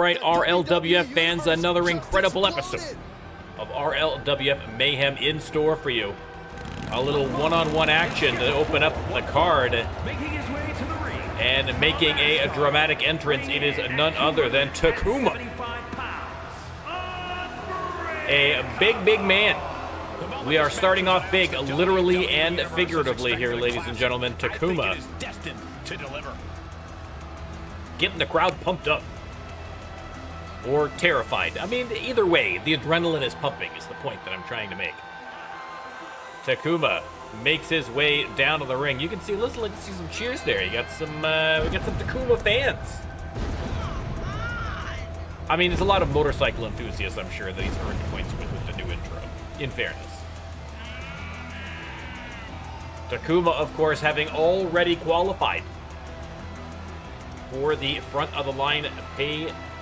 right, RLWF fans, another incredible episode of RLWF Mayhem in store for you. A little one-on-one action to open up the card. And making a dramatic entrance, it is none other than Takuma. A big man. We are starting off big, literally and figuratively here, ladies and gentlemen. Takuma. Getting the crowd pumped up. Or terrified. I mean, either way, the adrenaline is pumping is the point that I'm trying to make. Takuma makes his way down to the ring. You can see, let's see some cheers there. You got some, we got some Takuma fans. I mean, there's a lot of motorcycle enthusiasts, I'm sure, that he's earned points with the new intro, in fairness. Takuma, of course, having already qualified for the front of the line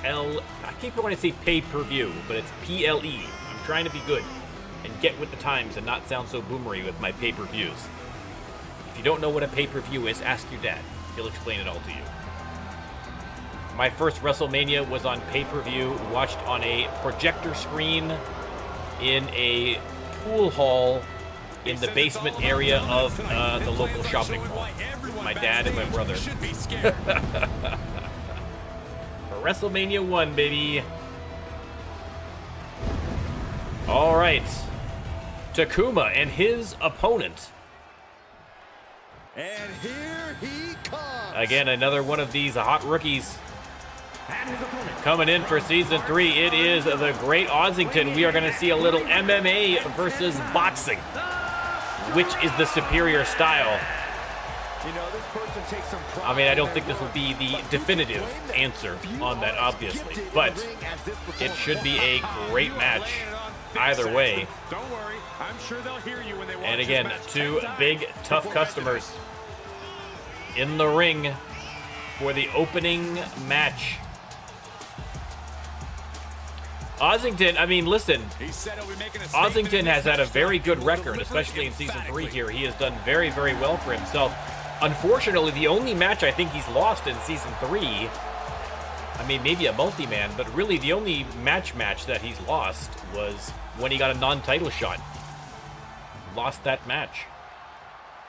I keep wanting to say pay-per-view, but it's PLE. I'm trying to be good and get with the times and not sound so boomery with my pay-per-views. If you don't know what a pay-per-view is, ask your dad. He'll explain it all to you. My first WrestleMania was on pay-per-view, watched on a projector screen in a pool hall in the basement area of the local shopping mall. My dad and my brother. For WrestleMania 1, baby. All right. Takuma and his opponent. And here he comes. Again, another one of these hot rookies. Coming in for Season 3, it is the Great Ossington. We are going to see a little MMA versus boxing. Which is the superior style? You know, this person takes some pride. I mean, I don't think this will be the definitive answer on that, obviously. But it should be a great match either way. Don't worry, I'm sure they'll hear you when they watch. And again, two big, tough customers in the ring for the opening match. Ossington, I mean, listen, Ossington has had a very good record, especially in Season 3 here. He has done very, very well for himself. Unfortunately, the only match I think he's lost in Season 3, I mean, maybe a multi-man, but really the only match that he's lost was when he got a non-title shot. Lost that match.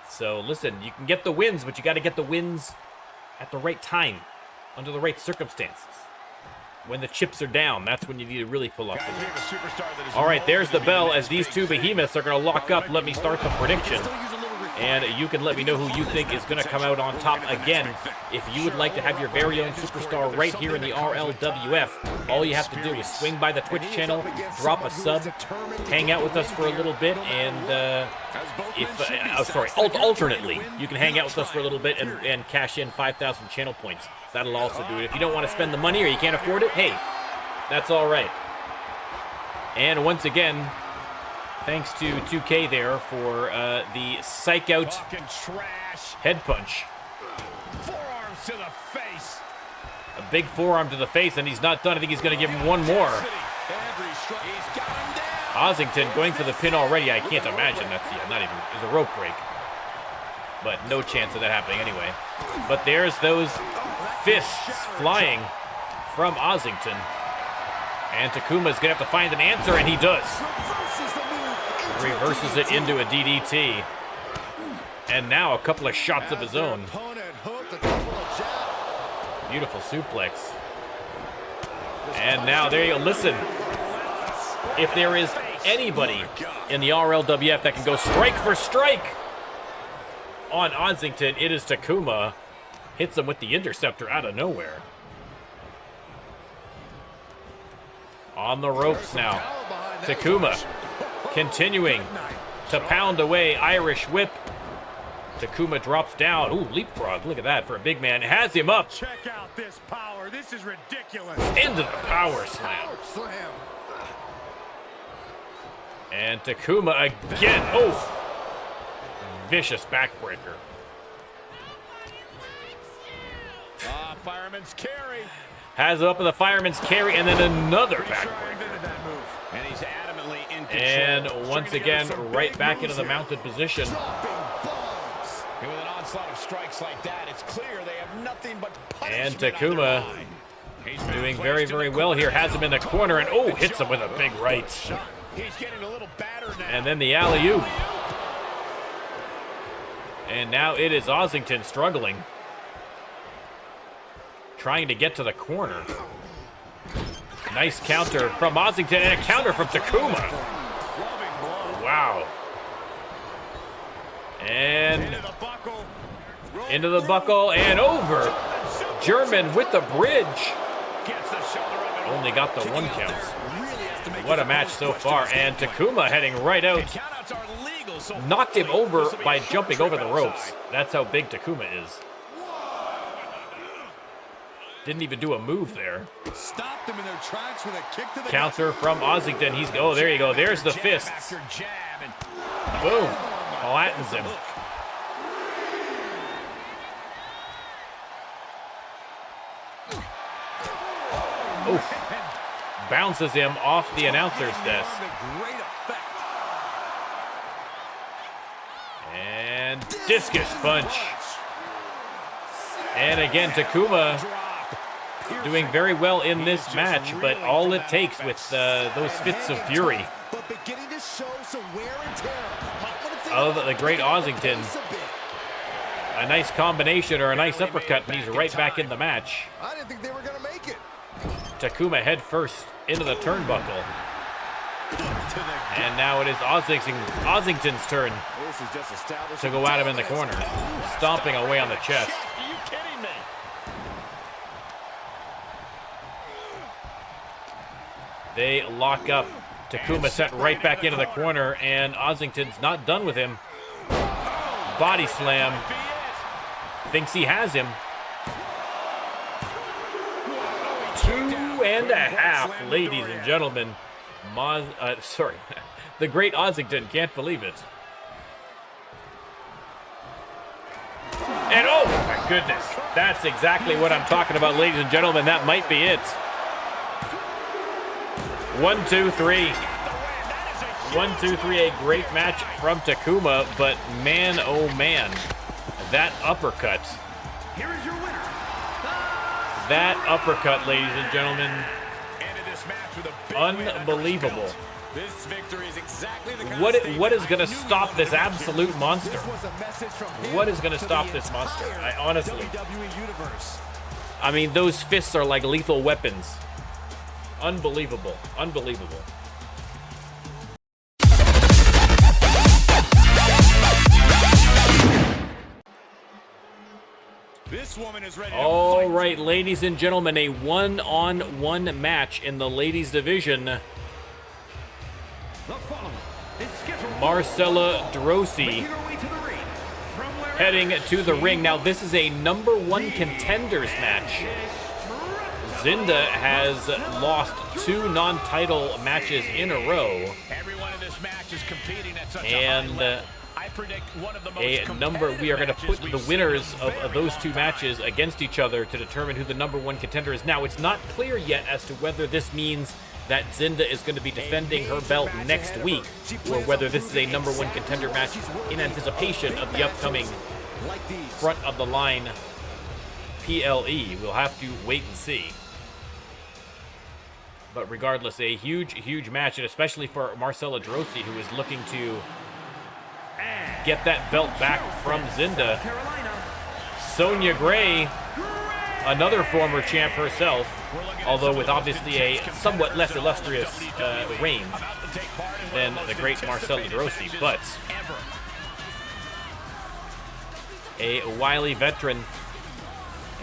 So, listen, you can get the wins, but you got to get the wins at the right time, under the right circumstances. When the chips are down, that's when you need to really pull up the wins. All right, there's the bell as these two behemoths are going to lock up. Let me start the prediction. And you can let me know who you think is going to come out on top again. If you would like to have your very own superstar right here in the RLWF, all you have to do is swing by the Twitch channel, drop a sub, hang out with us for a little bit, and alternately, you can hang out with us for a little bit and cash in 5,000 channel points. That'll also do it. If you don't want to spend the money or you can't afford it, hey, that's all right. And once again, thanks to 2K there for the psych out head punch. Forearms to the face. A big forearm to the face, and he's not done. I think he's going to give him one more. Ossington going for the pin already. I can't imagine that's not even. There's a rope break. But no chance of that happening anyway. But there's those fists flying from Ossington. And Takuma's going to have to find an answer, and he does. Reverses it into a DDT. And now a couple of shots of his own. Beautiful suplex. And now there you go. Listen, if there is anybody in the RLWF that can go strike for strike on Ossington, it is Takuma. Hits him with the interceptor out of nowhere. On the ropes now. Takuma continuing to pound away. Irish whip. Takuma drops down. Ooh, leapfrog. Look at that for a big man. Has him up. Check out this power. This is ridiculous. Into the power slam. And Takuma again. Oh. Vicious backbreaker. Fireman's carry. Has it up with the fireman's carry, and then another backbreaker. And he's adamantly in control. And once again, right back into the mounted position. And with an onslaught of strikes like that, it's clear they have nothing but And Takuma Doing very, very well here. Has him in the corner and, oh, hits him with a big right. He's getting a little battered now. And then the alley-oop. And now it is Ossington struggling. Trying to get to the corner. Nice counter from Ossington and a counter from Takuma. Wow. And into the buckle and over. German with the bridge. Only got the 1 count. What a match so far. And Takuma heading right out. Knocked him over by jumping over the ropes. That's how big Takuma is. Didn't even do a move there. Stopped them in their tracks with a kick to the counter from Ossington. He's oh, there you go. There's the fists. Boom. Flattens him. Oof. Bounces him off the announcer's desk. And discus punch. And again, Takuma doing very well in this match, but all it takes with those fits of fury of the great Ossington. A nice combination or a nice uppercut, and he's right back in the match. I didn't think they were gonna make it. Takuma head first into the turnbuckle. And now it is Ossington's turn to go at him in the corner, stomping away on the chest. Are you kidding me? They lock up. Takuma sent right back into the corner, and Ossington's not done with him. Body slam. Thinks he has him. 2.5, ladies and gentlemen. The great Ossington can't believe it. And oh my goodness, that's exactly what I'm talking about, ladies and gentlemen. That might be it. 1, 2, 3. 1, 2, 3, a great match from Takuma, but man, oh man, that uppercut. Here is your winner. That uppercut, ladies and gentlemen, unbelievable. This victory is exactly the kind What of is going to stop this absolute monster? What is going to stop this monster? I honestly, WWE Universe. I mean, those fists are like lethal weapons. Unbelievable, unbelievable. This woman is ready. All right, ladies and gentlemen, a one-on-one match in the ladies division. Marcella Droese heading to the ring. Now, this is a #1 contenders match. Zynda has lost 2 non-title matches in a row. Everyone in this match is competing at such And a high level. I predict one of the most we are going to put the winners of those 2 matches against each other to determine who the #1 contender is. Now, it's not clear yet as to whether this means that Zynda is going to be defending her belt next week, or whether this is a #1 contender match in anticipation of the upcoming front of the line PLE. We'll have to wait and see. But regardless, a huge match, and especially for Marcella Droese, who is looking to get that belt back from Zynda. Sonya Gray, another former champ herself, although with obviously a somewhat less illustrious reign than the great Marcella Droese, but a wily veteran,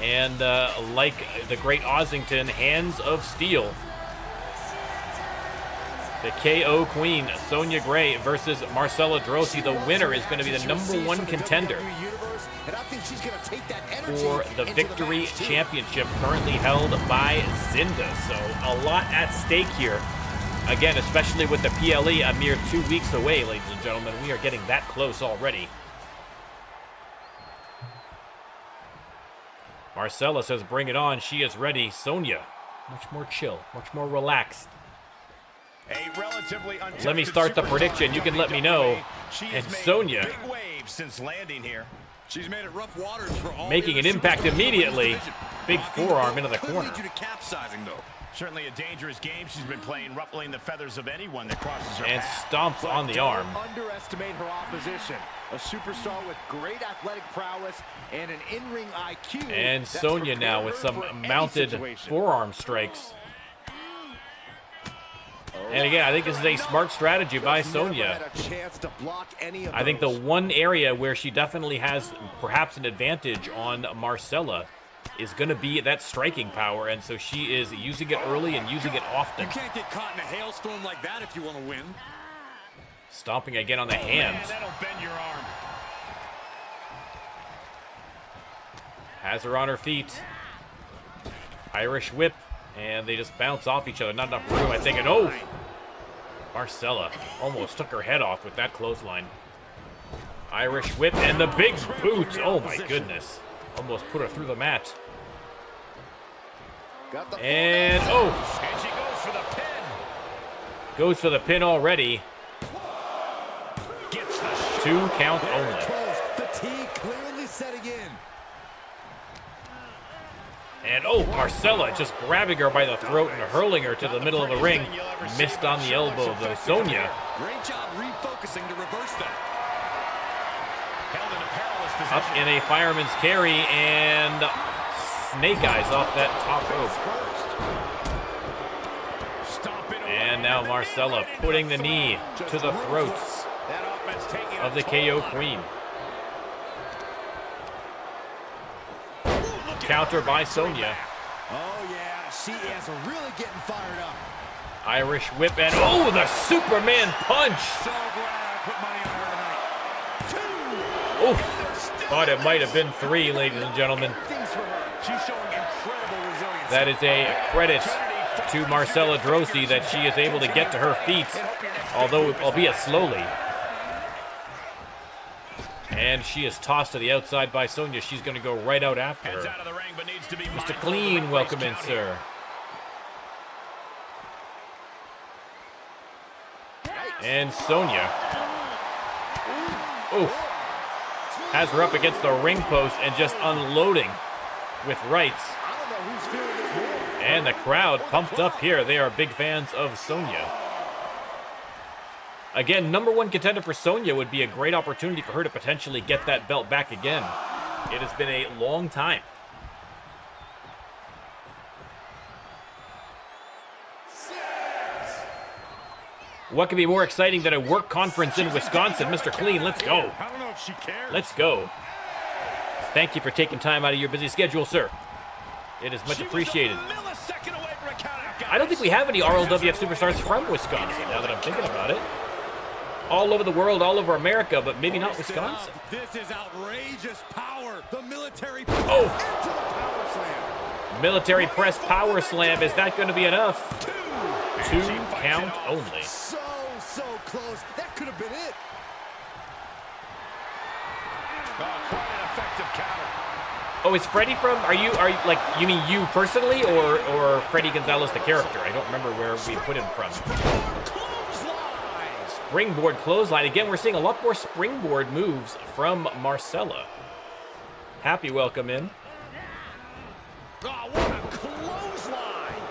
and like the great Ossington, hands of steel. The KO Queen, Sonya Gray versus Marcella Droese. The winner is going to be the #1 contender for the Victory Championship, currently held by Zynda. So a lot at stake here. Again, especially with the PLE a mere 2 weeks away, ladies and gentlemen. We are getting that close already. Marcella says, bring it on. She is ready. Sonya, much more chill, much more relaxed. Let me start the prediction. You can let me know. And Sonya since landing here. She's made it rough waters for all making an impact immediately. Big forearm into the corner. Lead you to capsizing, though. Certainly a dangerous game she's been playing, ruffling the feathers of anyone that crosses her And path. stomps on the arm. Underestimate her opposition. A superstar with great athletic prowess and an in-ring IQ. And Sonya now with some mounted forearm strikes. And again, I think this is a smart strategy by Sonya. I think the one area where she definitely has perhaps an advantage on Marcella is going to be that striking power, and so she is using it early and using it often. You can't get caught in a hailstorm like that if you want to win. Stomping again on the hand. Man, that'll bend your arm. Has her on her feet. Irish whip, and they just bounce off each other. Not enough room, I think. And oh! Marcella almost took her head off with that clothesline. Irish whip and the big boot. Oh my goodness. Almost put her through the mat. And oh! And she goes for the pin. Goes for the pin already. Gets the 2 count only. Fatigue clearly setting in. And oh, Marcella just grabbing her by the throat and hurling her to the middle of the ring. Missed on the elbow though. Sonya. Great job refocusing to reverse that. held in a perilous position. Up in a fireman's carry and snake eyes off that top rope. And now Marcella putting the knee to the throat of the KO Queen. Counter by Sonya. Oh yeah, she is really getting fired up. Irish whip and oh, the Superman punch. So glad I put money on her tonight. 2. Oof. Thought it might have been 3, ladies and gentlemen. Things for her. She's showing incredible resilience. That is a credit to Marcella Droese that she is able to get to her feet, although albeit slowly. And she is tossed to the outside by Sonya. She's going to go right out after her. Mr. Clean, welcome in, sir. And Sonya. Oof. Has her up against the ring post and just unloading with rights. And the crowd pumped up here. They are big fans of Sonya. Again, #1 contender for Sonya would be a great opportunity for her to potentially get that belt back again. It has been a long time. What could be more exciting than a work conference in Wisconsin? Mr. Clean, let's go. I don't know if she cares. Let's go. Thank you for taking time out of your busy schedule, sir. It is much appreciated. I don't think we have any RLWF superstars from Wisconsin, now that I'm thinking about it. All over the world, all over America, but maybe not Wisconsin. This is outrageous power. The military Oh! into the power slam. Military press power slam. Is that going to be enough? 2 count only. So close. That could have been it. Oh, quite an effective counter. Oh, is Freddy from? Are you like you mean you personally, or Freddy Gonzalez the character? I don't remember where we put him from. Springboard clothesline. Again, we're seeing a lot more springboard moves from Marcella. Happy welcome in. Oh, what a clothesline.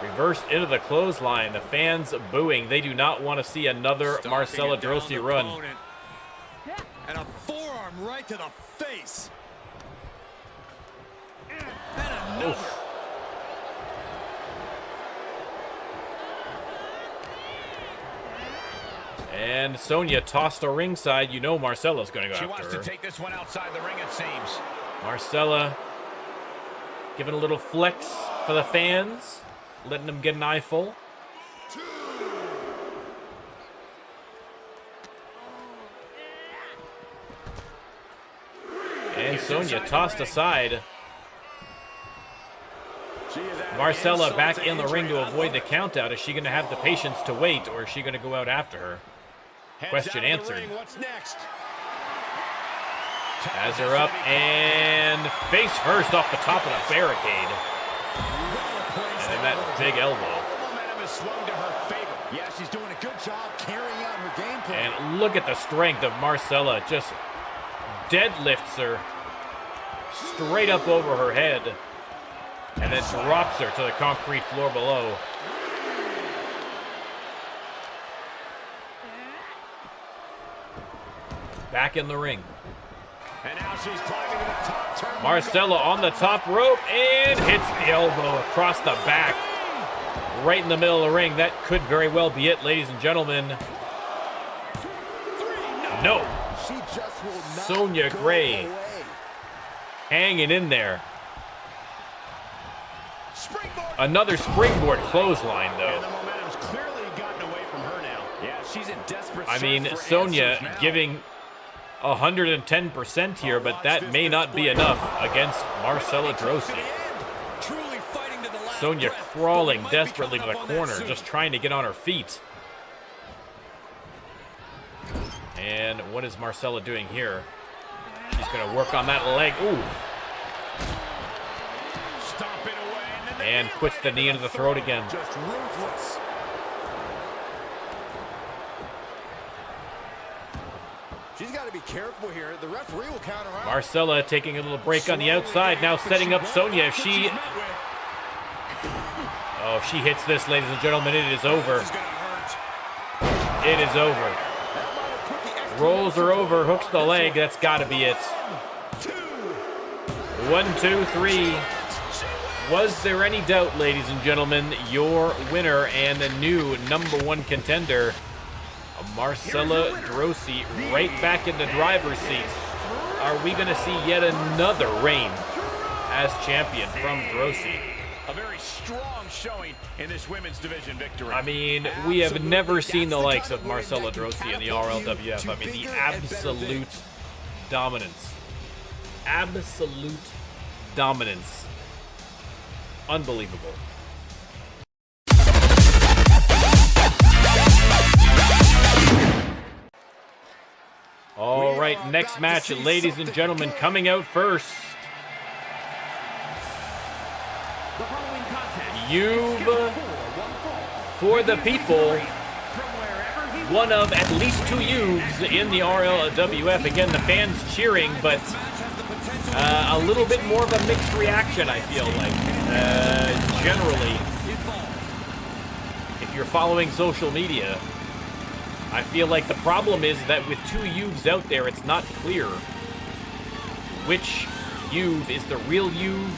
Reversed into the clothesline. The fans booing. They do not want to see another Marcella Droese run. And a forearm right to the face. And another. Oof. And Sonya tossed to ringside. You know Marcella's going to go She after wants her. to take this one outside the ring, it seems. Marcella giving a little flex for the fans, letting them get an eyeful. And Sonya tossed aside. Marcella back in the ring to avoid the countout. Is she going to have the patience to wait, or is she going to go out after her? Question answered. What's next? Has her up and face first off the top of the barricade. And then that big elbow. Momentum has swung to her favor. Yeah, she's doing a good job carrying out her game plan. And look at the strength of Marcella. Just deadlifts her straight up over her head. and then drops her to the concrete floor below. Back in the ring. And now she's climbing to the top turn. Marcella on the top rope and hits the elbow across the back. Right in the middle of the ring. That could very well be it, ladies and gentlemen. No. She just will not Sonya go Gray away. hanging in there. Springboard. Another springboard clothesline, And though. the momentum's clearly gotten away from her now. Yeah, she's in desperate I search mean, for Sonya answers now. giving 110% here, but that may not be enough against Marcella Droese. Truly fighting to the last Sonya breath. crawling Might be desperately to coming the up on that corner, soon. just trying to get on her feet. And what is Marcella doing here? She's going to work on that leg. Ooh. Stomping away. And, then And puts the knee into the throat again. Just ruthless. She's got to be careful here. The referee will count her out. Marcella taking a little break on the outside, now setting up Sonya. If she... Oh, if she hits this, ladies and gentlemen, it is over. This is gonna hurt. It is over. Rolls her over, hooks the leg. That's got to be it. 1, 2, 3. Was there any doubt, ladies and gentlemen? Your winner and the new #1 contender, Marcella Droese, right back in the driver's seat. Are we going to see yet another reign as champion from Droese? A very strong showing in this women's division victory. I mean, we have never seen the likes of Marcella Droese in the RLWF. I mean, the absolute dominance. Absolute dominance. Unbelievable. All right, next match, ladies and gentlemen, coming out first. You've, for the people, one of at least 2 youths in the RLWF. Again, the fans cheering, but a little bit more of a mixed reaction, I feel like. Generally, if you're following social media, I feel like the problem is that with 2 youths out there, it's not clear which youth is the real youth.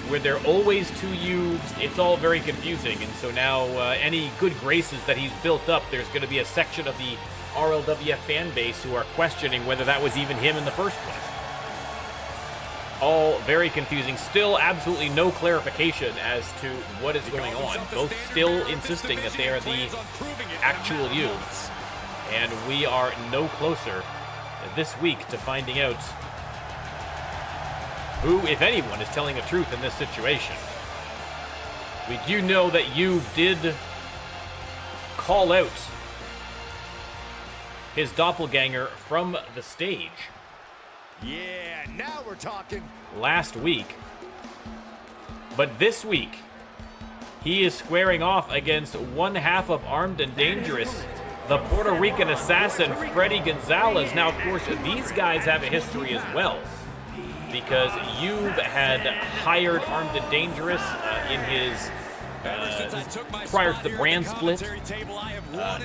Where there are always 2 youths, it's all very confusing. And so now any good graces that he's built up, there's going to be a section of the RLWF fan base who are questioning whether that was even him in the first place. All very confusing. Still absolutely no clarification as to what is going on. Both still insisting that they are the actual youths. And we are no closer this week to finding out who, if anyone, is telling the truth in this situation. We do know that you did call out his doppelganger from the stage. Yeah, now we're talking. Last week. But this week, he is squaring off against one half of Armed and Dangerous, the Puerto Rican assassin, Freddy Gonzalez. Now, of course, these guys have a history as well, because you've had hired Armed and Dangerous in his prior to the brand split.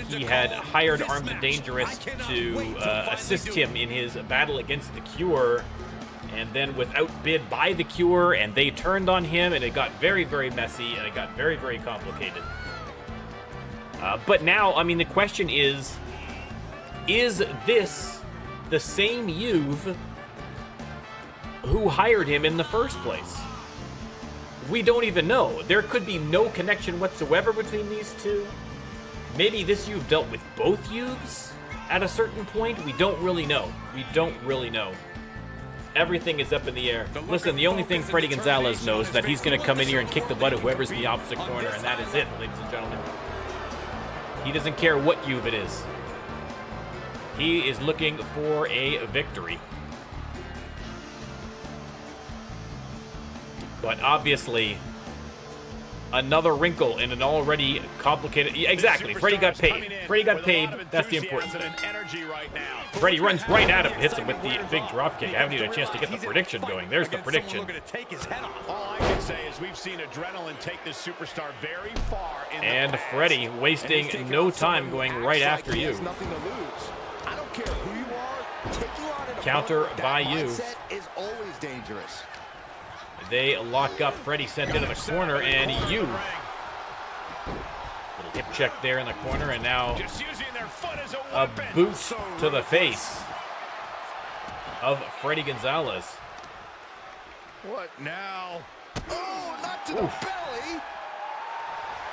He had hired Armed and Dangerous to assist him in his battle against the Cure, and then was outbid by the Cure, and they turned on him, and it got very, very messy, and it got very, very complicated. But now, I mean, the question is this the same youth who hired him in the first place? We don't even know. There could be no connection whatsoever between these two. Maybe this youth dealt with both youths at a certain point. We don't really know. We don't really know. Everything is up in the air. Listen, the only thing Freddy Gonzalez knows is that he's going to come in here and kick the butt of whoever's in the opposite corner, and that is it, ladies and gentlemen. He doesn't care what youth it is. He is looking for a victory. But obviously, Another wrinkle in an already complicated... Exactly, Freddy got paid. Freddy got paid, that's the important thing. Freddy runs right at him, hits him with the big drop kick. I haven't even had a chance to get the prediction going. There's the prediction. All I can say is we've seen adrenaline take this superstar very far. And Freddy wasting no time going right after you. I don't care who you are, taking on an Counter by you. is always dangerous. They lock up. Freddy sent into the corner, and you. Little hip check there in the corner, and now a boot to the face of Freddy Gonzalez. What now? Oh, not to the belly.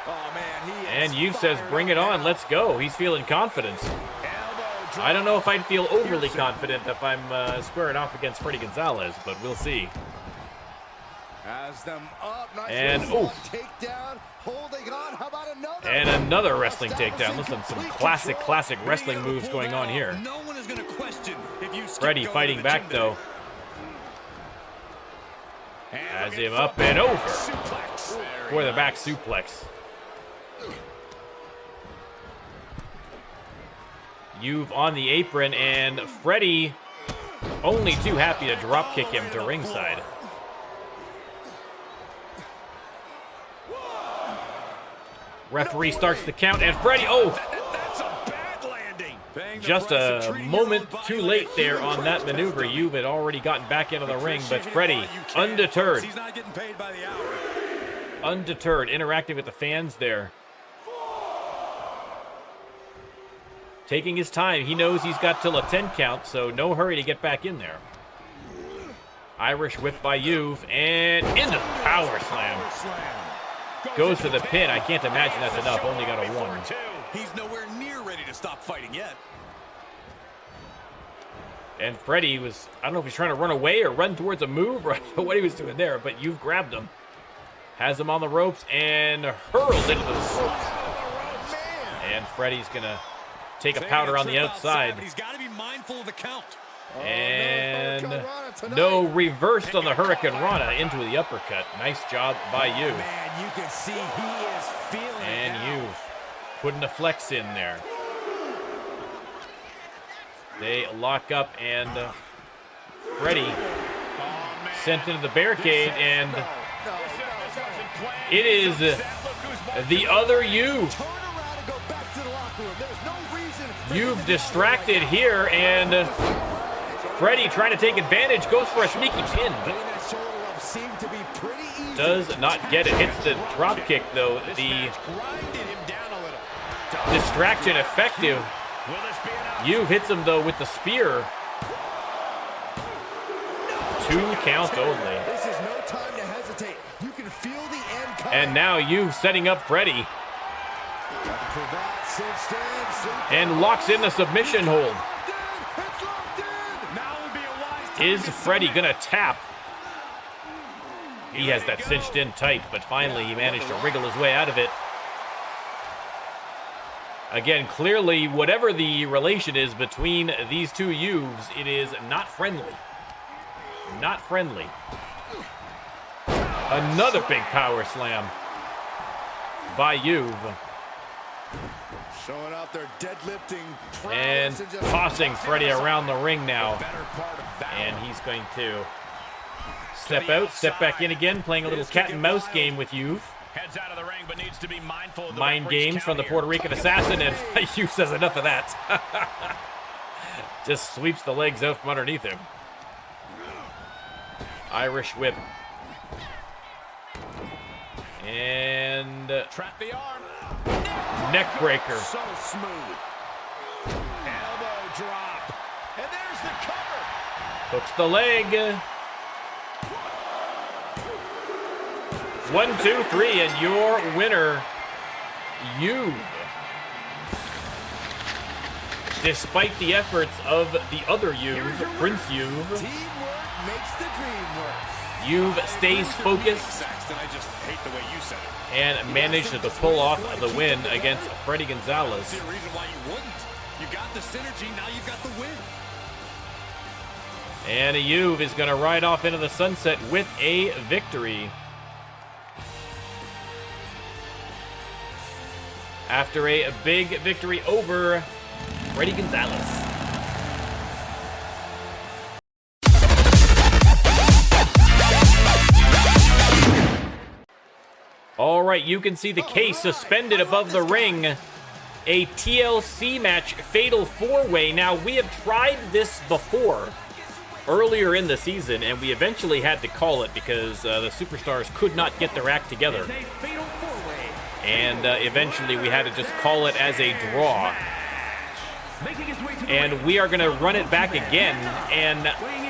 Oh, man, and you says, bring it on. Let's go. He's feeling confidence. I don't know if I'd feel overly confident if I'm squaring off against Freddy Gonzalez, but we'll see. Has them up. Nice and takedown, holding on. How about another? And another wrestling takedown. Listen, some classic wrestling moves going on here. No one is going to question if you Freddy fighting back though. Has him up and over for the back suplex. You've on the apron, and Freddy only too happy to drop kick him to ringside. Referee starts the count, and Freddy, that's a bad landing. Just a moment too late there on that maneuver. You had already gotten back into the ring, but Freddy, undeterred. He's not getting paid by the hour. Undeterred, interacting with the fans there. Taking his time. He knows he's got till a 10 count, so no hurry to get back in there. Irish whip by Juve, and into power slam. Goes for the pin. I can't imagine that's enough. Only got a 1. He's nowhere near ready to stop fighting yet. And Freddy was, I don't know if he's trying to run away or run towards a move, or I don't know what he was doing there, but you've grabbed him. Has him on the ropes and hurled into the ropes. And Freddy's going to take a powder on the outside. He's got to be mindful of the count. And no, reversed on the Hurricane Rana into the uppercut. Nice job by you. Man, you can see he is feeling and it now. You've putting a flex in there. They lock up, and Freddy sent into the barricade, and it is the other you. You've distracted here, and Freddy trying to take advantage, goes for a sneaky pin, but does not get it. Hits the drop kick though. The distraction effective. You hits him though with the spear. 2 count only. This is no time to hesitate. You can feel the end coming. And now you setting up Freddy. And locks in the submission hold. Is Freddy gonna tap? He has that cinched in tight, but finally he managed to wriggle his way out of it. Again, clearly, whatever the relation is between these two youths, it is not friendly. Not friendly. Another big power slam by Juve. Showing out their deadlifting. And tossing Freddy around the ring now. And he's going to step out, step back in again, playing a little cat and mouse game with Juve. Heads out of the ring, but needs to be mindful of the Mind games from the Puerto Rican assassin, and Juve says enough of that. Just sweeps the legs out from underneath him. Irish whip. And trap the arm. Neck breaker. So smooth. Elbow drop. And there's the cover. Hooks the leg. 1, 2, 3, and your winner, Juve. Despite the efforts of the other Juve, Prince Juve, Teamwork makes the dream work. Juve stays focused and managed to pull off the win against Freddy Gonzalez. There's a reason why you wouldn't. You got the synergy, now you've got the win. And Juve is going to ride off into the sunset with a victory. after a big victory over Freddy Gonzalez. All right, you can see the case suspended above the ring. A TLC match, fatal four-way. Now, we have tried this before, earlier in the season, and we eventually had to call it because the Superstars could not get their act together. And eventually we had to just call it as a draw. And we are going to run it back again, and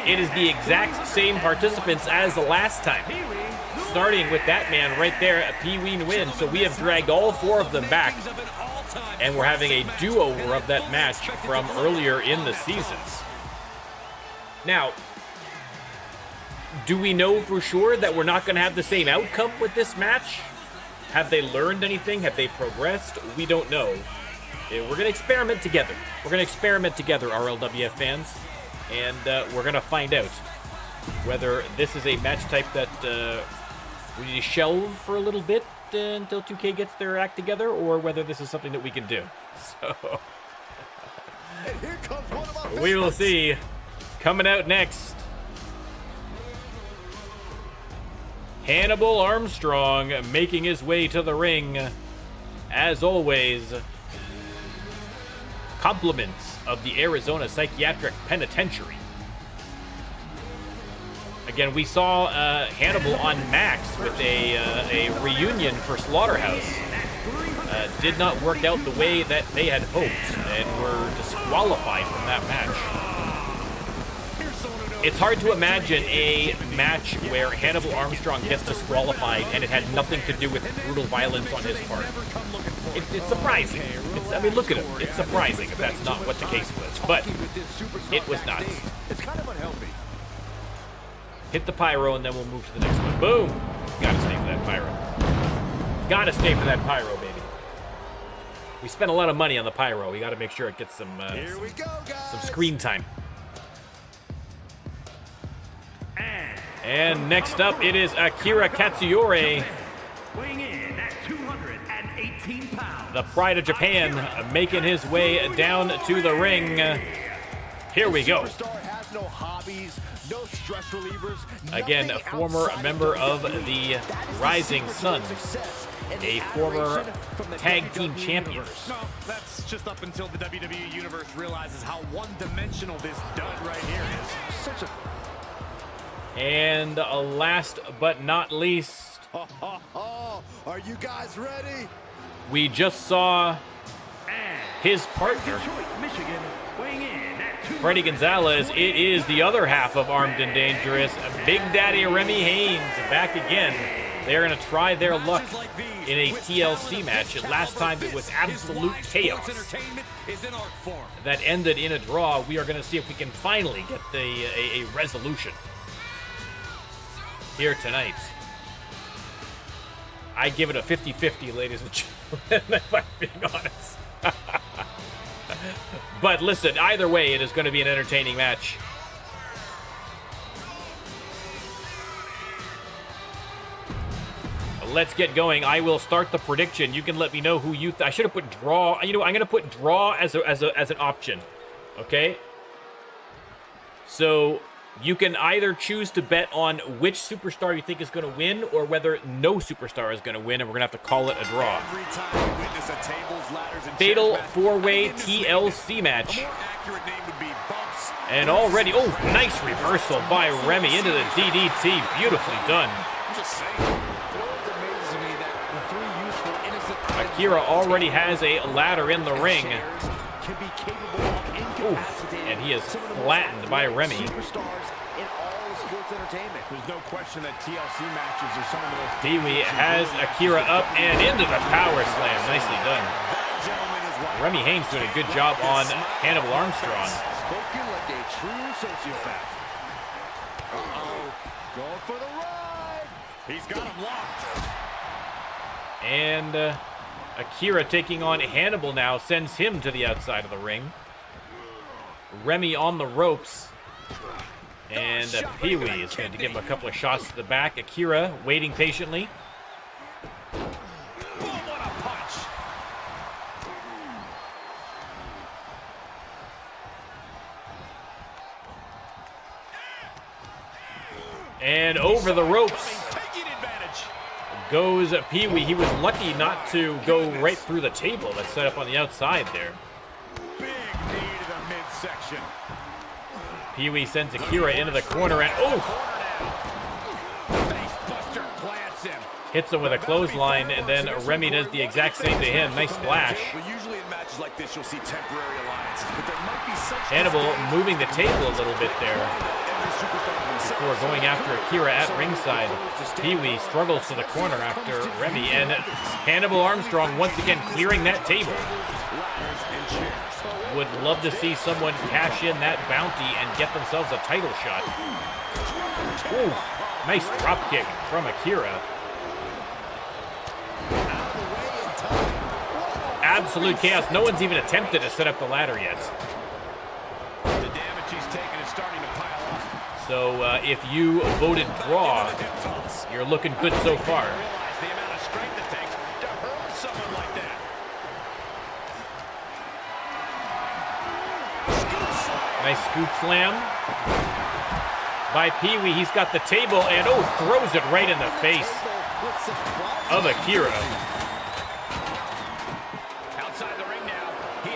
it is the exact same participants as the last time. Starting with that man right there, a Pee Wee win. So we have dragged all four of them back, and we're having a do-over of that match from earlier in the season. Now, do we know for sure that we're not going to have the same outcome with this match? Have they learned anything? Have they progressed? We don't know. We're going to experiment together. We're going to experiment together, RLWF fans, and we're going to find out whether this is a match type that we need to shelve for a little bit until 2K gets their act together, or whether this is something that we can do. So, we will see. Coming out next, Hannibal Armstrong making his way to the ring. As always, compliments of the Arizona Psychiatric Penitentiary. Again, we saw Hannibal on Max with a reunion for Slaughterhouse. Did not work out the way that they had hoped and were disqualified from that match. It's hard to imagine a match where Hannibal Armstrong gets disqualified and it had nothing to do with brutal violence on his part. It's surprising. I mean, look at him. It's surprising if that's not what the case was, but it was not. It's kind of unhealthy. Hit the pyro and then we'll move to the next one. Boom! Gotta stay for that pyro. Gotta stay for that pyro, baby. We spent a lot of money on the pyro. We gotta make sure it gets some screen time. And next up, it is Akira Katsuyori, Weighing in at 218 pounds. the pride of Japan, making his way down to the ring. Here we go. Superstar has no hobbies, no stress relievers. Again, a former member of the Rising Suns, a former tag team champion. No, that's just up until the WWE Universe realizes how one-dimensional this dud right here is. Such a And last but not least, are you guys ready? we just saw his partner, Michigan, weighing in at Freddy Gonzalez. It is the other half of Armed and Dangerous, Big Daddy Remy Haynes, back again. They're going to try their luck in a TLC match. Last time it was absolute chaos that ended in a draw. We are going to see if we can finally get a resolution here tonight. I give it a 50-50, ladies and gentlemen, if I'm being honest. But listen, either way, it is going to be an entertaining match. Let's get going. I will start the prediction. You can let me know who you. I should have put draw. You know, I'm going to put draw as an option. Okay. So you can either choose to bet on which superstar you think is going to win, or whether no superstar is going to win, and we're going to have to call it a draw. Fatal four-way TLC match. And already, oh, nice reversal by Remy into the DDT. Beautifully done. Akira already has a ladder in the ring. Oof, and he is flattened by Remy. There's no question that TLC matches are some of the most. Pee-wee has Akira up and into the power slam. Nicely done. Remy Haynes doing a good job on Hannibal Armstrong. Spoken like a true sociopath. Going for the ride. He's got him locked. And Akira taking on Hannibal now sends him to the outside of the ring. Remy on the ropes. And Pee-wee is going to give him a couple of shots to the back. Akira waiting patiently. Boom, what a punch. And over the ropes goes Pee Wee. He was lucky not to go right through the table that's set up on the outside there. Big knee to the midsection. Pee Wee sends Akira into the corner and Facebuster plants him. hits him with a clothesline, and then Remy does the exact same to him. Nice splash. Well, usually in matches like this, you'll see temporary alliances, but there might be such Hannibal moving the table a little bit there before going after Akira at ringside. Pee Wee struggles to the corner after Remy, and Hannibal Armstrong once again clearing that table. Would love to see someone cash in that bounty and get themselves a title shot. Ooh, nice drop kick from Akira. Absolute chaos. No one's even attempted to set up the ladder yet. The damage he's taken is starting to pile up. So if you voted draw, you're looking good so far. Realize the amount of strength it takes to hurt someone like that. Nice scoop slam by Pee Wee. He's got the table and throws it right in the face of Akira.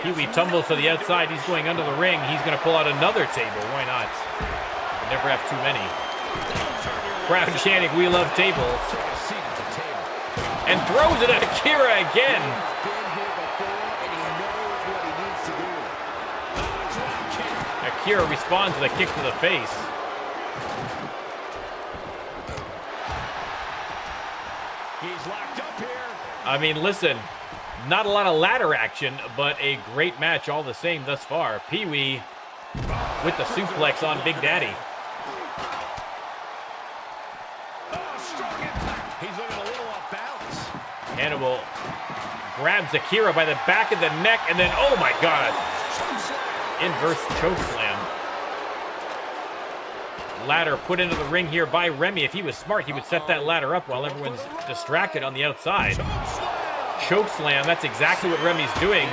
Pee Wee tumbles to the outside. He's going under the ring. He's going to pull out another table. Why not? You never have too many. Crowd chanting, "We love tables." And throws it at Akira again. Akira responds with a kick to the face. He's locked up here. I mean, listen. Not a lot of ladder action, but a great match all the same thus far. Pee Wee with the suplex on Big Daddy. He's looking a little off balance. Hannibal grabs Akira by the back of the neck, and then, oh my God, inverse choke slam. Ladder put into the ring here by Remy. If he was smart, he would set that ladder up while everyone's distracted on the outside. Choke slam, that's exactly what Remy's doing.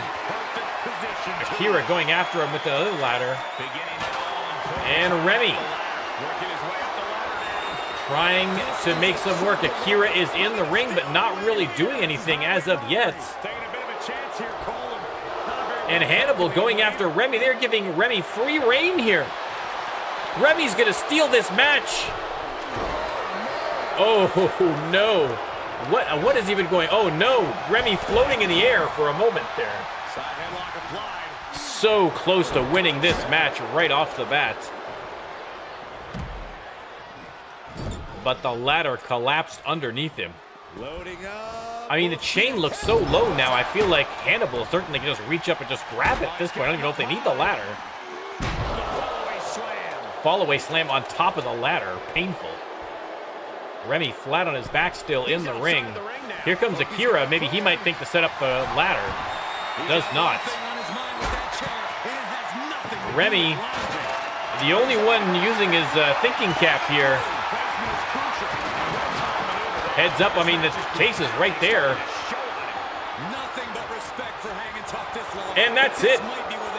Akira going after him with the other ladder. And Remy trying to make some work. Akira is in the ring, but not really doing anything as of yet. And Hannibal going after Remy. They're giving Remy free reign here. Remy's gonna steal this match. Oh no. What is even going? Oh no, Remy floating in the air for a moment there. Side headlock applied. So close to winning this match right off the bat. But the ladder collapsed underneath him. Loading up. I mean, the chain looks so low now, I feel like Hannibal certainly can just reach up and just grab it at this point. I don't even know if they need the ladder. Fall-away slam on top of the ladder. Painful. Remy flat on his back still in the ring. Here comes Akira. Maybe he might think to set up the ladder. Does not. Remy, the only one using his thinking cap here. Heads up. I mean, the case is right there. And that's it.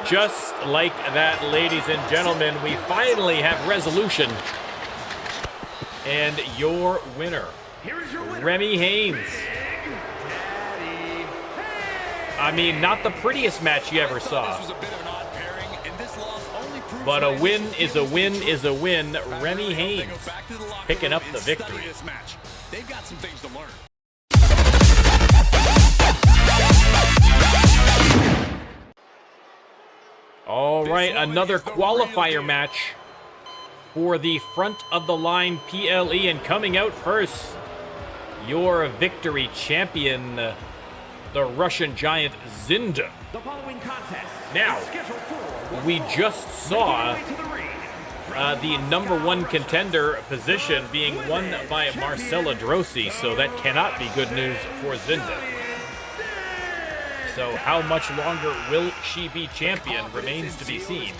Just like that, ladies and gentlemen, we finally have resolution. And your winner, Remy Haynes. I mean, not the prettiest match you ever saw. But a win is a win is a win. Remy Haynes picking up the victory. They've got some things to learn. All right, another qualifier match for the front of the line PLE, and coming out first, your victory champion, the Russian giant Zynda. Now, we just saw the #1 contender position being won by Marcella Droese, so that cannot be good news for Zynda. So how much longer will she be champion remains to be seen.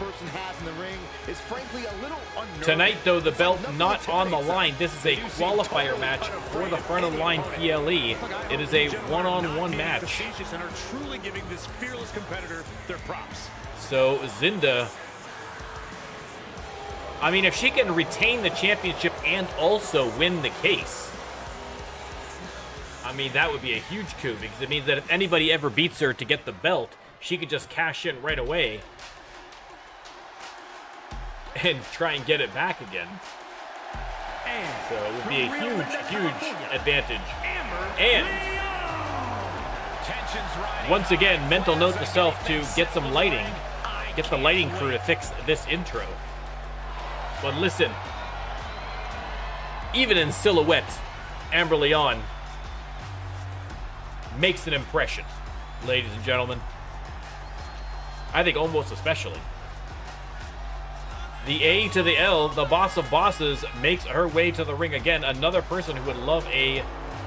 Tonight, though, the belt not on the line. This is a qualifier match for the front of the line PLE. It is a one-on-one match. So Zynda, I mean, if she can retain the championship and also win the case, I mean, that would be a huge coup, because it means that if anybody ever beats her to get the belt, she could just cash in right away and try and get it back again. So it would be a huge, huge advantage. And once again, mental note to self to get some lighting. Get the lighting crew to fix this intro. But listen, even in silhouette, Amber Leon makes an impression, ladies and gentlemen. I think almost especially. The A to the L, the boss of bosses, makes her way to the ring again. Another person who would love a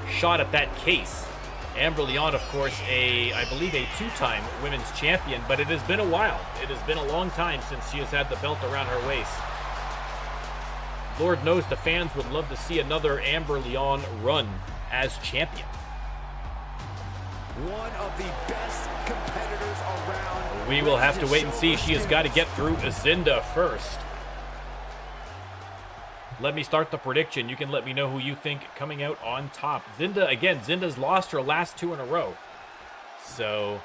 shot at that case. Amber Leon, of course, I believe a 2-time women's champion, but it has been a while. It has been a long time since she has had the belt around her waist. Lord knows the fans would love to see another Amber Leon run as champion. One of the best competitors around. We will have to wait and see. She has got to get through Zynda first. Let me start the prediction. You can let me know who you think coming out on top. Zynda, again, Zynda's lost her last 2 in a row. So,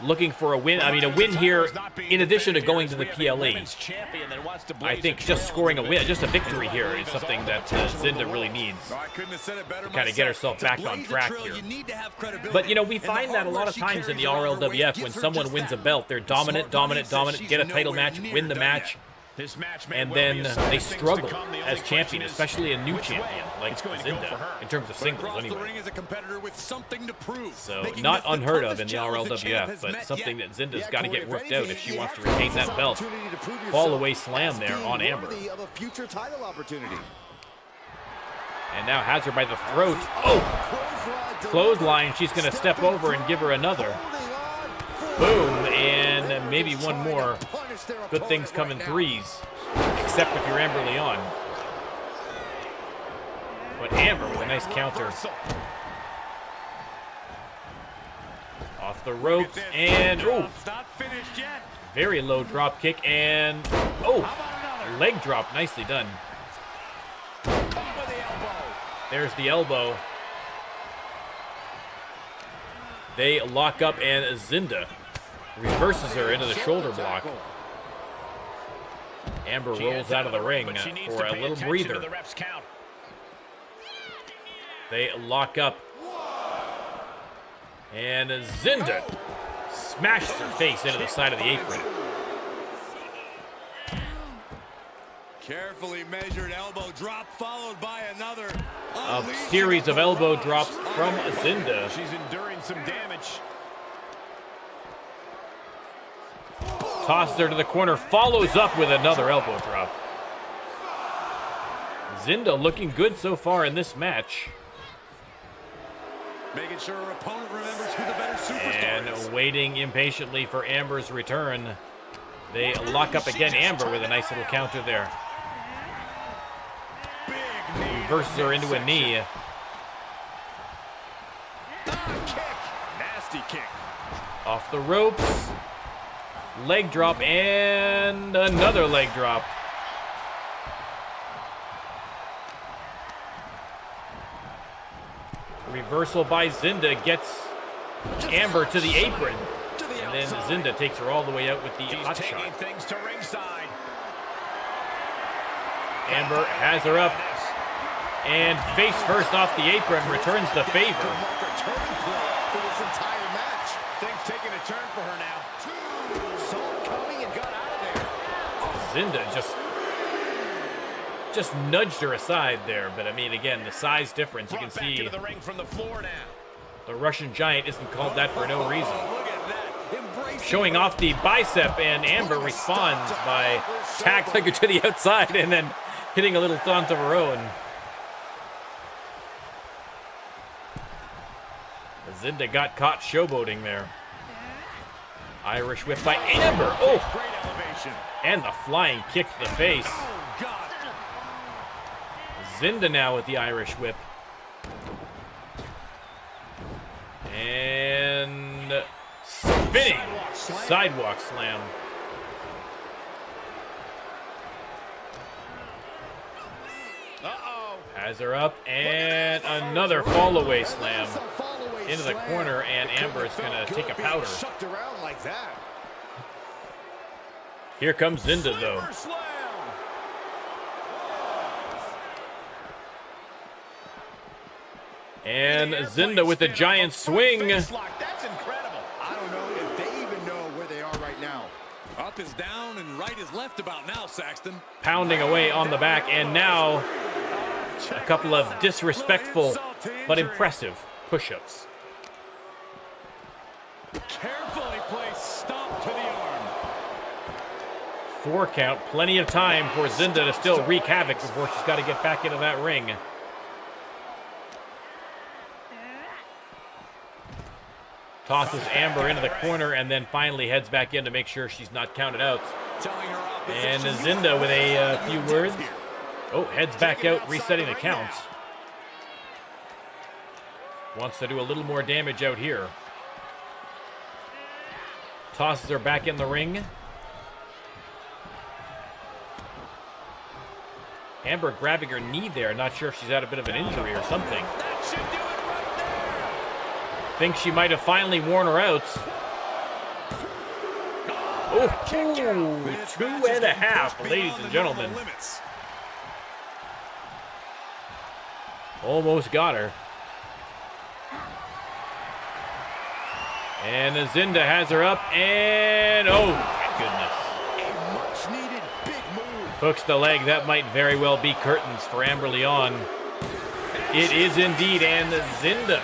looking for a win. I mean, a win here, in addition to going to the PLE. I think just scoring a win, just a victory here is something that Zynda really needs to kind of get herself back on track here. But, you know, we find that a lot of times in the RLWF, when someone wins a belt, they're dominant, get a title match, win the match, and then they struggle as champion, especially a new champion like Zynda, in terms of singles anyway. So not unheard of in the RLWF, but something that Zynda's got to get worked out if she wants to retain that belt. Fall away slam there on Amber. And now has her by the throat. Oh! Clothesline, she's going to step over and give her another. Boom, and maybe one more. Good things come in threes, except if you're Amber Leon. But Amber with a nice counter. Off the ropes, and oh, very low drop kick, and oh, leg drop, nicely done. There's the elbow. They lock up, and Zynda reverses her into the shoulder block. Amber rolls out of the ring for a little breather. They lock up. And Zynda smashes her face into the side of the apron. Carefully measured elbow drop followed by another. A series of elbow drops from Zynda. She's enduring some damage. Tosses her to the corner, follows up with another elbow drop. Zynda looking good so far in this match. Making sure her opponent remembers who the better superstar is. And waiting impatiently for Amber's return. They lock up again. Amber with a nice little counter there. Reverses her into a knee. Nasty kick. Off the ropes. Leg drop and another leg drop. Reversal by Zynda gets Amber to the apron. And then Zynda takes her all the way out with the hot shot. Amber has her up. And face first off the apron, returns the favor. Things taking a turn for her now. Zynda just nudged her aside there, but I mean, again, the size difference, you can see the Russian Giant isn't called that for no reason. Showing off the bicep, and Amber responds by tackling her to the outside and then hitting a little taunt of her own. Zynda got caught showboating there. Irish whip by Amber. Oh! And the flying kick to the face. Zynda now with the Irish whip. And spinning sidewalk slam. Has her up, and another fall away slam into the corner, and Amber's gonna take a powder. Here comes Zynda, though. And Zynda with a giant swing. That's incredible. I don't know if they even know where they are right now. Up is down and right is left about now, Saxton. Pounding away on the back, and now a couple of disrespectful but impressive push-ups. Carefully placed stomp to the arm. 4 count, plenty of time for Zynda to still wreak havoc before she's got to get back into that ring. Tosses Amber into the corner and then finally heads back in to make sure she's not counted out. And Zynda with a few words. Oh, heads back out, resetting the count. Wants to do a little more damage out here. Tosses her back in the ring. Amber grabbing her knee there. Not sure if she's had a bit of an injury or something. Think she might have finally worn her out. Oh, 2.5, ladies and gentlemen. Almost got her. And Zynda has her up, and oh my goodness. A much-needed big move. Hooks the leg. That might very well be curtains for Amber Leon. It is indeed, and Zynda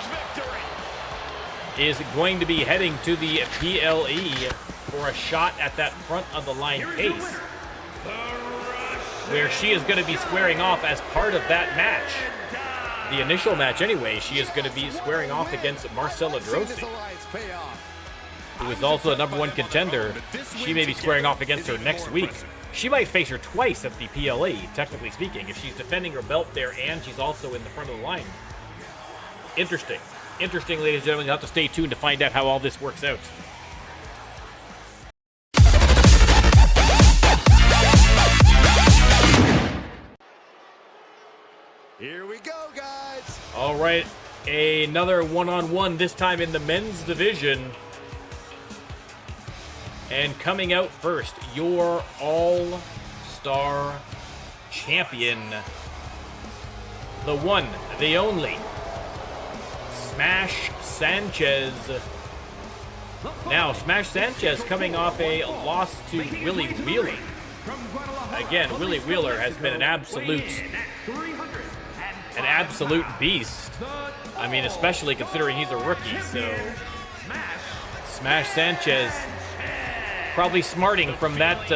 is going to be heading to the PLE for a shot at that front of the line case, where she is going to be squaring off as part of that match. The initial match anyway, she is going to be squaring off against Marcella Droese, who is also a #1 contender. She may be squaring off against her next week. She might face her twice at the PLE, technically speaking, if she's defending her belt there and she's also in the front of the line. Interesting. Interesting, ladies and gentlemen. You'll have to stay tuned to find out how all this works out. Here we go, guys. All right, another one-on-one, this time in the men's division. And coming out first, your all-star champion, the one, the only, Smash Sanchez. Now, Smash Sanchez coming off a loss to Willie Wheeler. Again, Willie Wheeler has been an absolute beast. I mean, especially considering he's a rookie, so Smash Sanchez probably smarting from that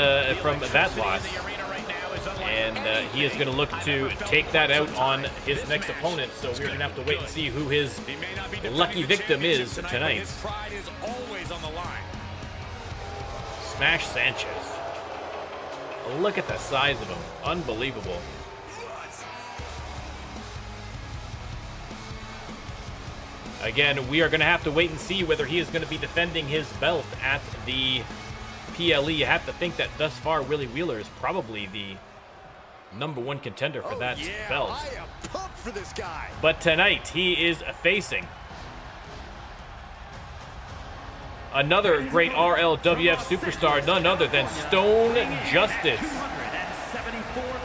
loss. And he is going to look to take that out on his next opponent. So we're going to have to wait and see who his lucky victim is tonight. Smash Sanchez. Look at the size of him. Unbelievable. Again, we are going to have to wait and see whether he is going to be defending his belt at the PLE. You have to think that thus far, Willie Wheeler is probably the #1 contender for that belt. I am pumped for this guy. But tonight, he is facing another great RLWF superstar, none other than Stone Justice.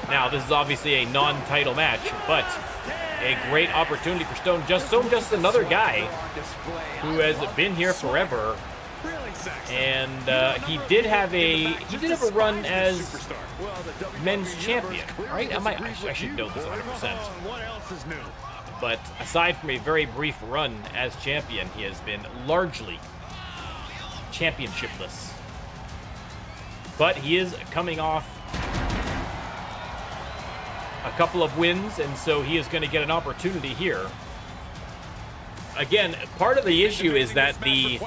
Now, this is obviously a non-title match, but a great opportunity for Stone Justice. Stone Justice, another guy who has been here forever, and he did have a run as men's champion, right? I should know this 100%. But aside from a very brief run as champion, he has been largely championshipless. But he is coming off a couple of wins, and so he is going to get an opportunity here. Again, part of the issue is that the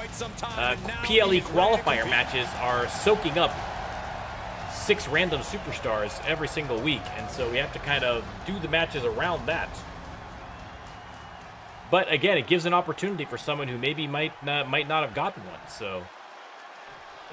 PLE qualifier matches are soaking up 6 random superstars every single week, and so we have to kind of do the matches around that. But again, it gives an opportunity for someone who maybe might not have gotten one. So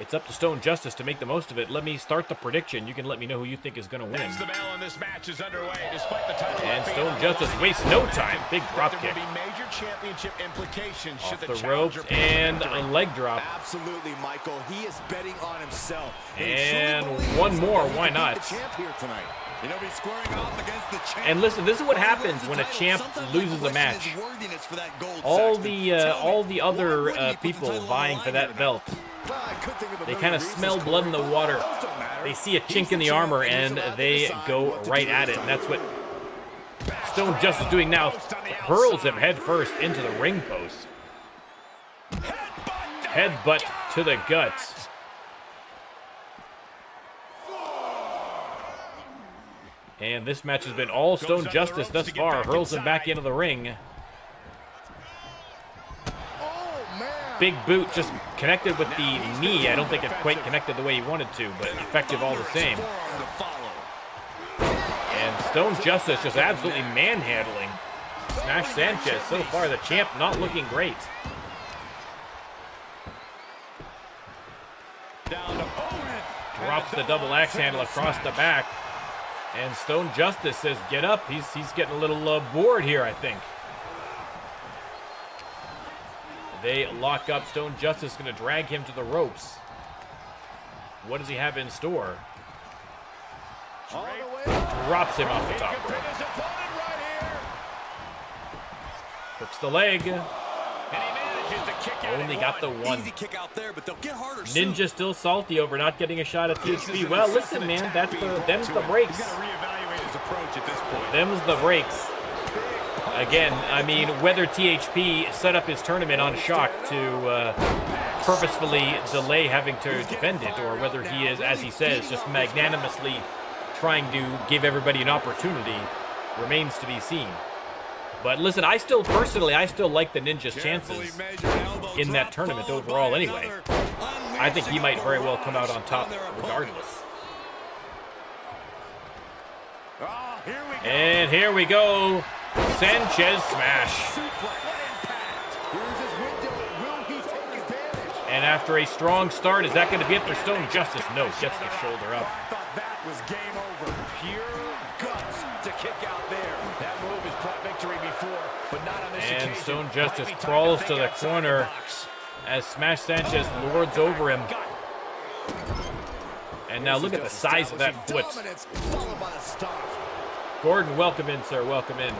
It's up to Stone Justice to make the most of it. Let me start the prediction. You can let me know who you think is going to win. As the bell in this match is underway, despite the title And Stone Justice wastes no time. Big drop kick. There will be major championship implications should Off the ropes and a leg drop. Absolutely, Michael. He is betting on himself. And one more. Why not? And listen, this is what happens when a champ loses a match. All the other people vying for that belt, they kind of smell blood in the water. They see a chink in the armor and they go right at it. And that's what Stone Justice is doing now. Hurls him head first into the ring post. Headbutt to the guts. And this match has been all Stone Justice thus far. Hurls him back into the ring. Big boot just connected with the knee. I don't think it quite connected the way he wanted to, but effective all the same. And Stone Justice just absolutely manhandling Smash Sanchez. So far, the champ not looking great. Drops the double axe handle across the back. And Stone Justice says, get up. He's getting a little bored here, I think. They lock up. Stone Justice going to drag him to the ropes. What does he have in store? Drops him off the top rope. Hooks the leg. Only got the one. Ninja still salty over not getting a shot at THP. Well, listen, man, them's the breaks. Them's the breaks. Again, I mean, whether THP set up his tournament on Shock to purposefully delay having to defend it, or whether he is, as he says, just magnanimously trying to give everybody an opportunity, remains to be seen. But listen, I still like the Ninja's chances in that tournament overall anyway. I think he might very well come out on top regardless. And here we go. Sanchez smash. And after a strong start, is that going to be it for Stone Justice? No, gets the shoulder up. I thought that was game over. Pure guts to kick out there. That move has brought victory before, but not on this occasion. And Stone Justice crawls to the corner as Smash Sanchez lords over him. And now look at the size of that foot. Gordon, welcome in, sir. Welcome in.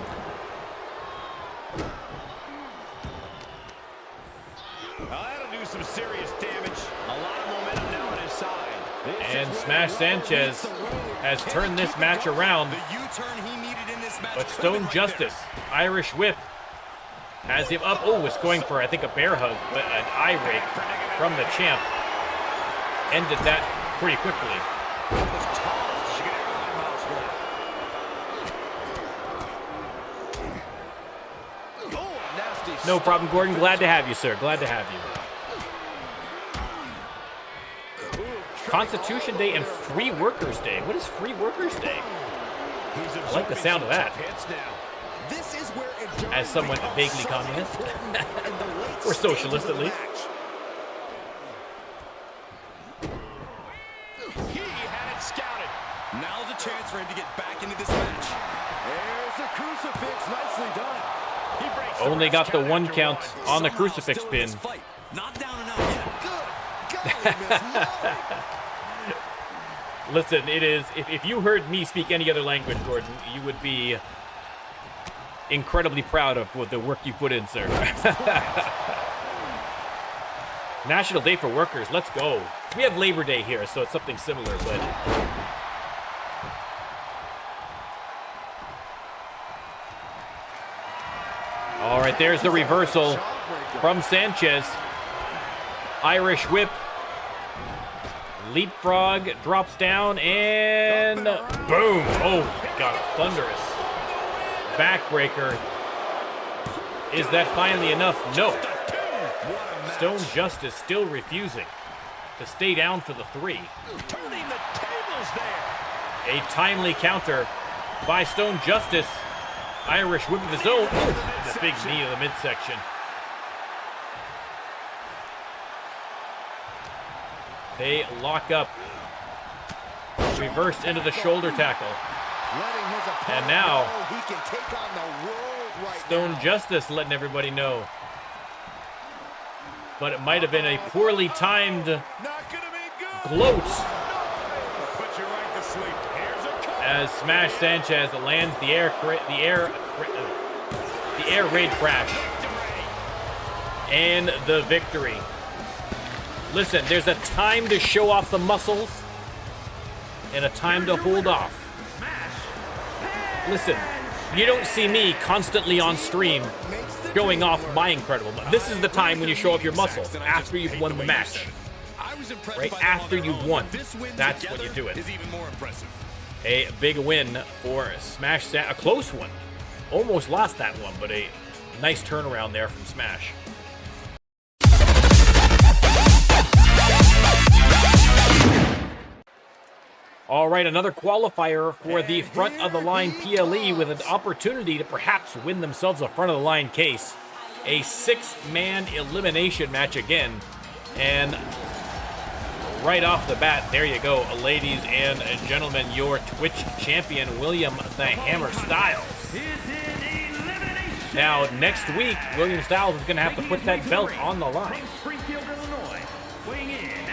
That'll do some serious damage. A lot of momentum now on his side. And Smash Sanchez has turned this match around. But Stone Justice, Irish Whip, has him up. Oh, was going for, I think, a bear hug, but an eye rake from the champ ended that pretty quickly. No problem, Gordon. Glad to have you, sir. Glad to have you. Constitution Day and Free Workers Day. What is Free Workers Day? I like the sound of that. As someone vaguely communist. Or socialist, at least. He had it scouted. Now's a chance for him to get back into this match. There's a crucifix. Nicely done. Only got the one count on the crucifix pin. Not down and out yet. Listen, it is, if you heard me speak any other language, Gordon, you would be incredibly proud of the work you put in, sir. National Day for Workers, let's go. We have Labor Day here, so it's something similar, but... All right, there's the reversal from Sanchez. Irish Whip. Leapfrog drops down and boom. Oh my God, thunderous. Backbreaker. Is that finally enough? No. Stone Justice still refusing to stay down for the 3. Turning the tables there. A timely counter by Stone Justice. Irish Whip of his own. The big knee to the midsection. They lock up. Reversed into the shoulder tackle. And now, Stone Justice letting everybody know. But it might have been a poorly timed gloat as Smash Sanchez lands the air raid crash and the victory. Listen, there's a time to show off the muscles and a time to hold off. Listen, you don't see me constantly on stream showing off my incredible. This is the time when you show off your muscles after you've won the match. Right after you've won, that's when you do it. A big win for Smash, a close one. Almost lost that one, but a nice turnaround there from Smash. All right, another qualifier for the front of the line PLE with an opportunity to perhaps win themselves a front of the line case. A 6-man elimination match again. And right off the bat, there you go, ladies and gentlemen, your Twitch champion, William the Hammer Styles. Now, next week, William Styles is going to have to put that belt on the line.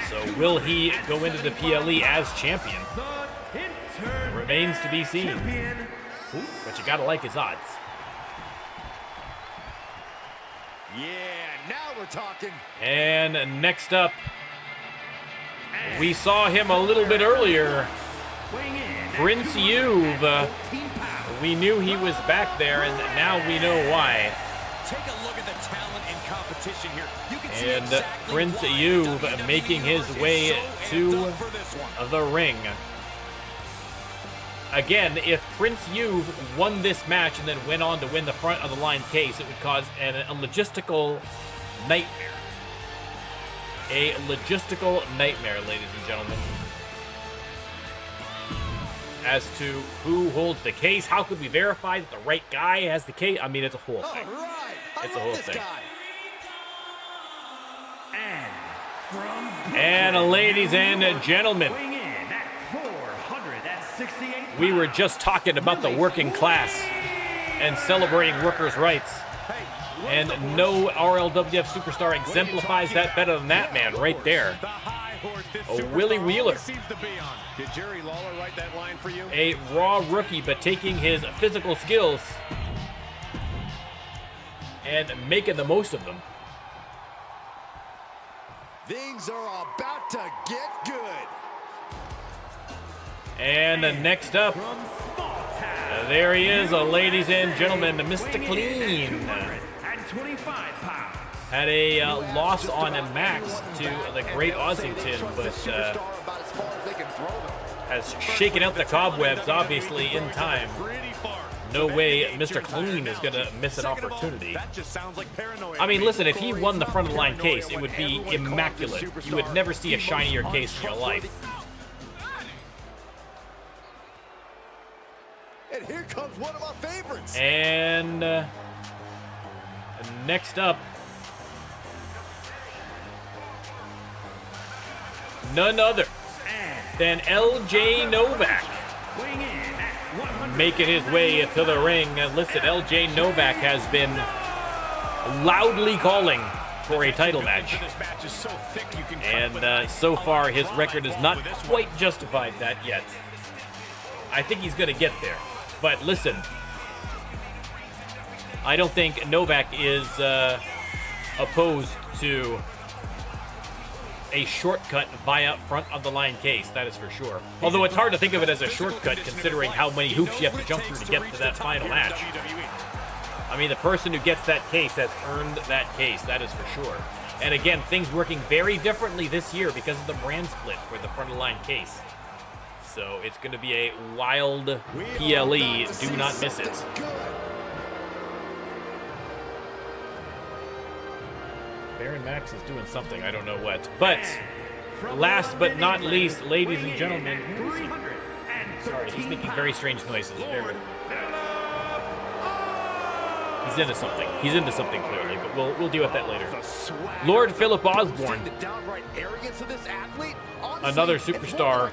So will he go into the PLE as champion? Remains to be seen. Ooh, but you gotta like his odds. Yeah, now we're talking. And next up, we saw him a little bit earlier. Prince You've. We knew he was back there, and now we know why. Take a look at the talent and competition here. You can see And exactly Prince what You've happened. making his way to the ring. Again, if Prince You've won this match and then went on to win the front of the line case, it would cause a logistical nightmare. A logistical nightmare, ladies and gentlemen. As to who holds the case, how could we verify that the right guy has the case? I mean, it's a whole thing. It's a whole thing. And ladies and gentlemen, we were just talking about the working class and celebrating workers' rights. And no RLWF superstar exemplifies that better than that man right there. Willie Wheeler. Did Jerry Lawler write that line for you? A raw rookie, but taking his physical skills and making the most of them. Things are about to get good. And next up, there he is, ladies and gentlemen, Mr. Clean. Had a loss on Max to the Great Ossington, but has shaken out the cobwebs, obviously, in time. No way Mr. Clean is going to miss an opportunity. I mean, listen, if he won the front of the line case, it would be immaculate. You would never see a shinier case in your life. And here comes one of our favorites. And next up, none other than LJ Novak, making his way to the ring. And listen, LJ Novak has been loudly calling for a title match. And so far, his record has not quite justified that yet. I think he's going to get there. But listen, I don't think Novak is opposed to a shortcut via front of the line case, that is for sure. Although it's hard to think of it as a shortcut considering how many hoops you have to jump through to get to that final match. I mean, the person who gets that case has earned that case, that is for sure. And again, things working very differently this year because of the brand split for the front of the line case. So it's going to be a wild PLE. Do not miss it. Baron Max is doing something. I don't know what. But last but not least, ladies and gentlemen, who is he? Sorry, he's making very strange noises. He's into something. He's into something clearly, but we'll deal with that later. Lord Philip Osborne, another superstar.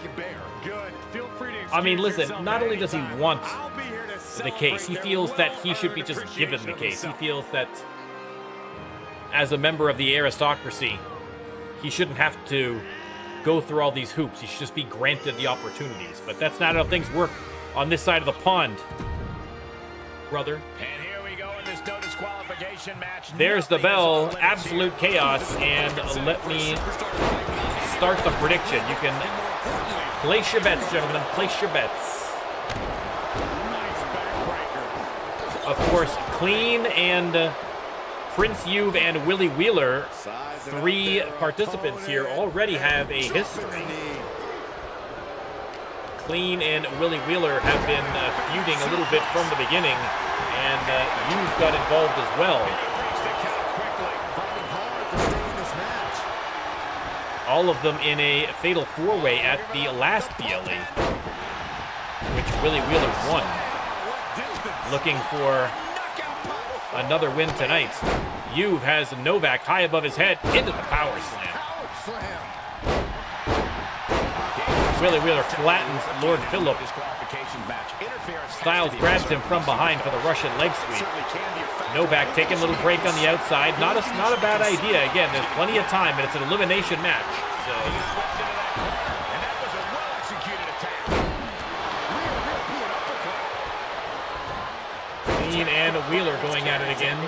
I mean, listen, not only does he want the case, he feels that he should be just given the case. He feels that as a member of the aristocracy, he shouldn't have to go through all these hoops. He should just be granted the opportunities. But that's not how things work on this side of the pond, brother. And here we go in this no disqualification match. There's the bell, absolute chaos, and let me start the prediction. You can place your bets, gentlemen, place your bets. Of course, Clean and Prince Youve and Willie Wheeler, 3 participants here, already have a history. Clean and Willie Wheeler have been feuding a little bit from the beginning, and Youve got involved as well. All of them in a fatal 4-way at the last PLE, which Willie Wheeler won. Looking for another win tonight. Youve has Novak high above his head into the power slam. Willie Wheeler flattens Lord Philip. Styles grabs him from behind for the Russian leg sweep. Novak taking a little break on the outside. Not a bad idea. Again, there's plenty of time, and it's an elimination match. So Clean and Wheeler going at it again.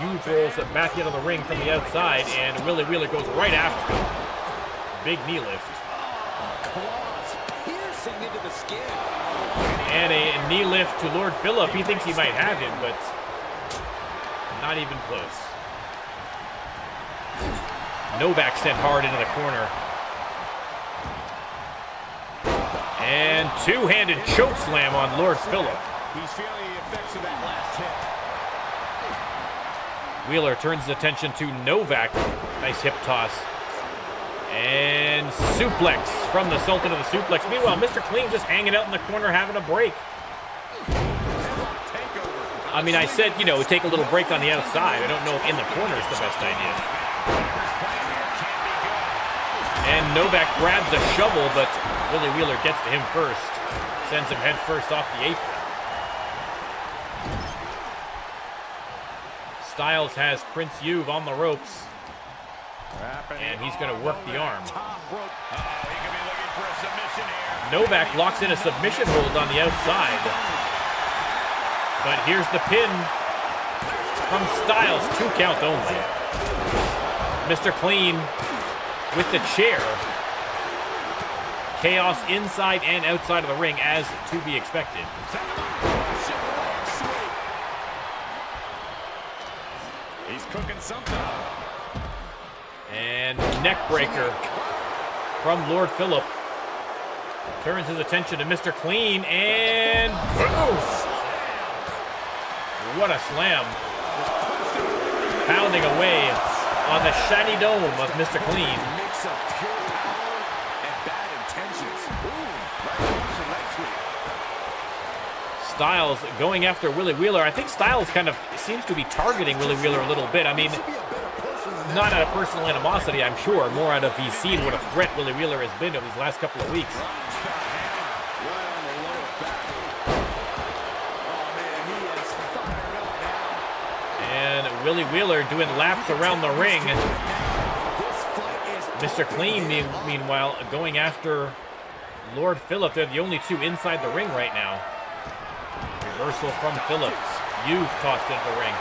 Youve rolls it back into the ring from the outside, and Willie Wheeler goes right after him. Big knee lift. Claws piercing into the skin. And a knee lift to Lord Philip. He thinks he might have him, but not even close. Novak sent hard into the corner. And two-handed choke slam on Lord Philip. He's feeling the effects of that last hit. Wheeler turns his attention to Novak. Nice hip toss. And suplex from the Sultan of the Suplex. Meanwhile, Mr. Clean just hanging out in the corner having a break. I mean, I said, you know, take a little break on the outside. I don't know if in the corner is the best idea. And Novak grabs a shovel, but Willie Wheeler gets to him first. Sends him head first off the apron. Styles has Prince Youve on the ropes. And he's going to work the arm. Novak locks in a submission hold on the outside. But here's the pin from Styles. 2 count only. Mr. Clean with the chair. Chaos inside and outside of the ring, as to be expected. He's cooking something up. And neck breaker from Lord Philip. Turns his attention to Mr. Clean, and boom! What a slam. Pounding away on the shiny dome of Mr. Clean. Mix of pure power and bad intentions. Styles going after Willie Wheeler. I think Styles kind of seems to be targeting Willie Wheeler a little bit. I mean, not out of personal animosity, I'm sure. More out of he's seen what a threat Willie Wheeler has been over these last couple of weeks. And Willie Wheeler doing laps around the ring. Mr. Clean, meanwhile, going after Lord Philip. They're the only 2 inside the ring right now. Reversal from Philip. Youve tossed into the ring.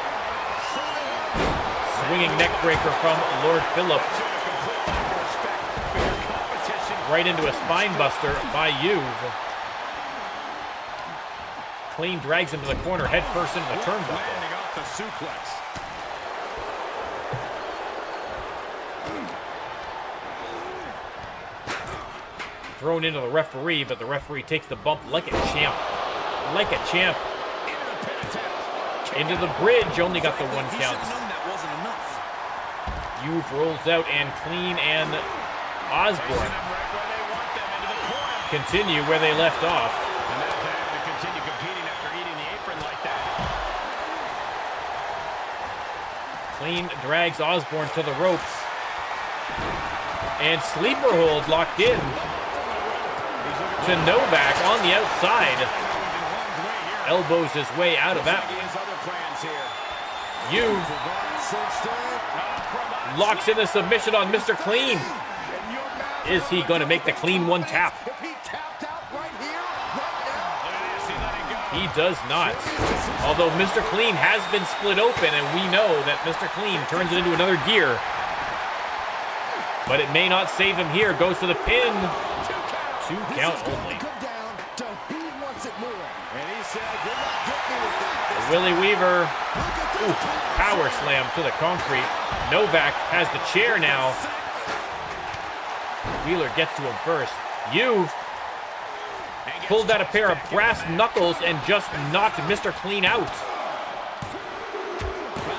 Swinging neck breaker from Lord Philip. Right into a spine buster by Youve. Clean drags him to the corner, head first into the turnbuckle. Thrown into the referee, but the referee takes the bump like a champ. Like a champ. Into the bridge, only got the 1 count. Youve rolls out, and Clean and Osborne continue where they left off. Clean drags Osborne to the ropes. And sleeper hold locked in to Novak on the outside. Elbows his way out of that. Locks in the submission on Mr. Clean. Is he going to make the clean one tap? He does not. Although Mr. Clean has been split open, and we know that Mr. Clean turns it into another gear. But it may not save him here. Goes to the pin. 2 count only. Willie Weaver. Oof, power slam to the concrete. Novak has the chair now. Wheeler gets to him first. You've pulled out a pair of brass knuckles and just knocked Mr. Clean out.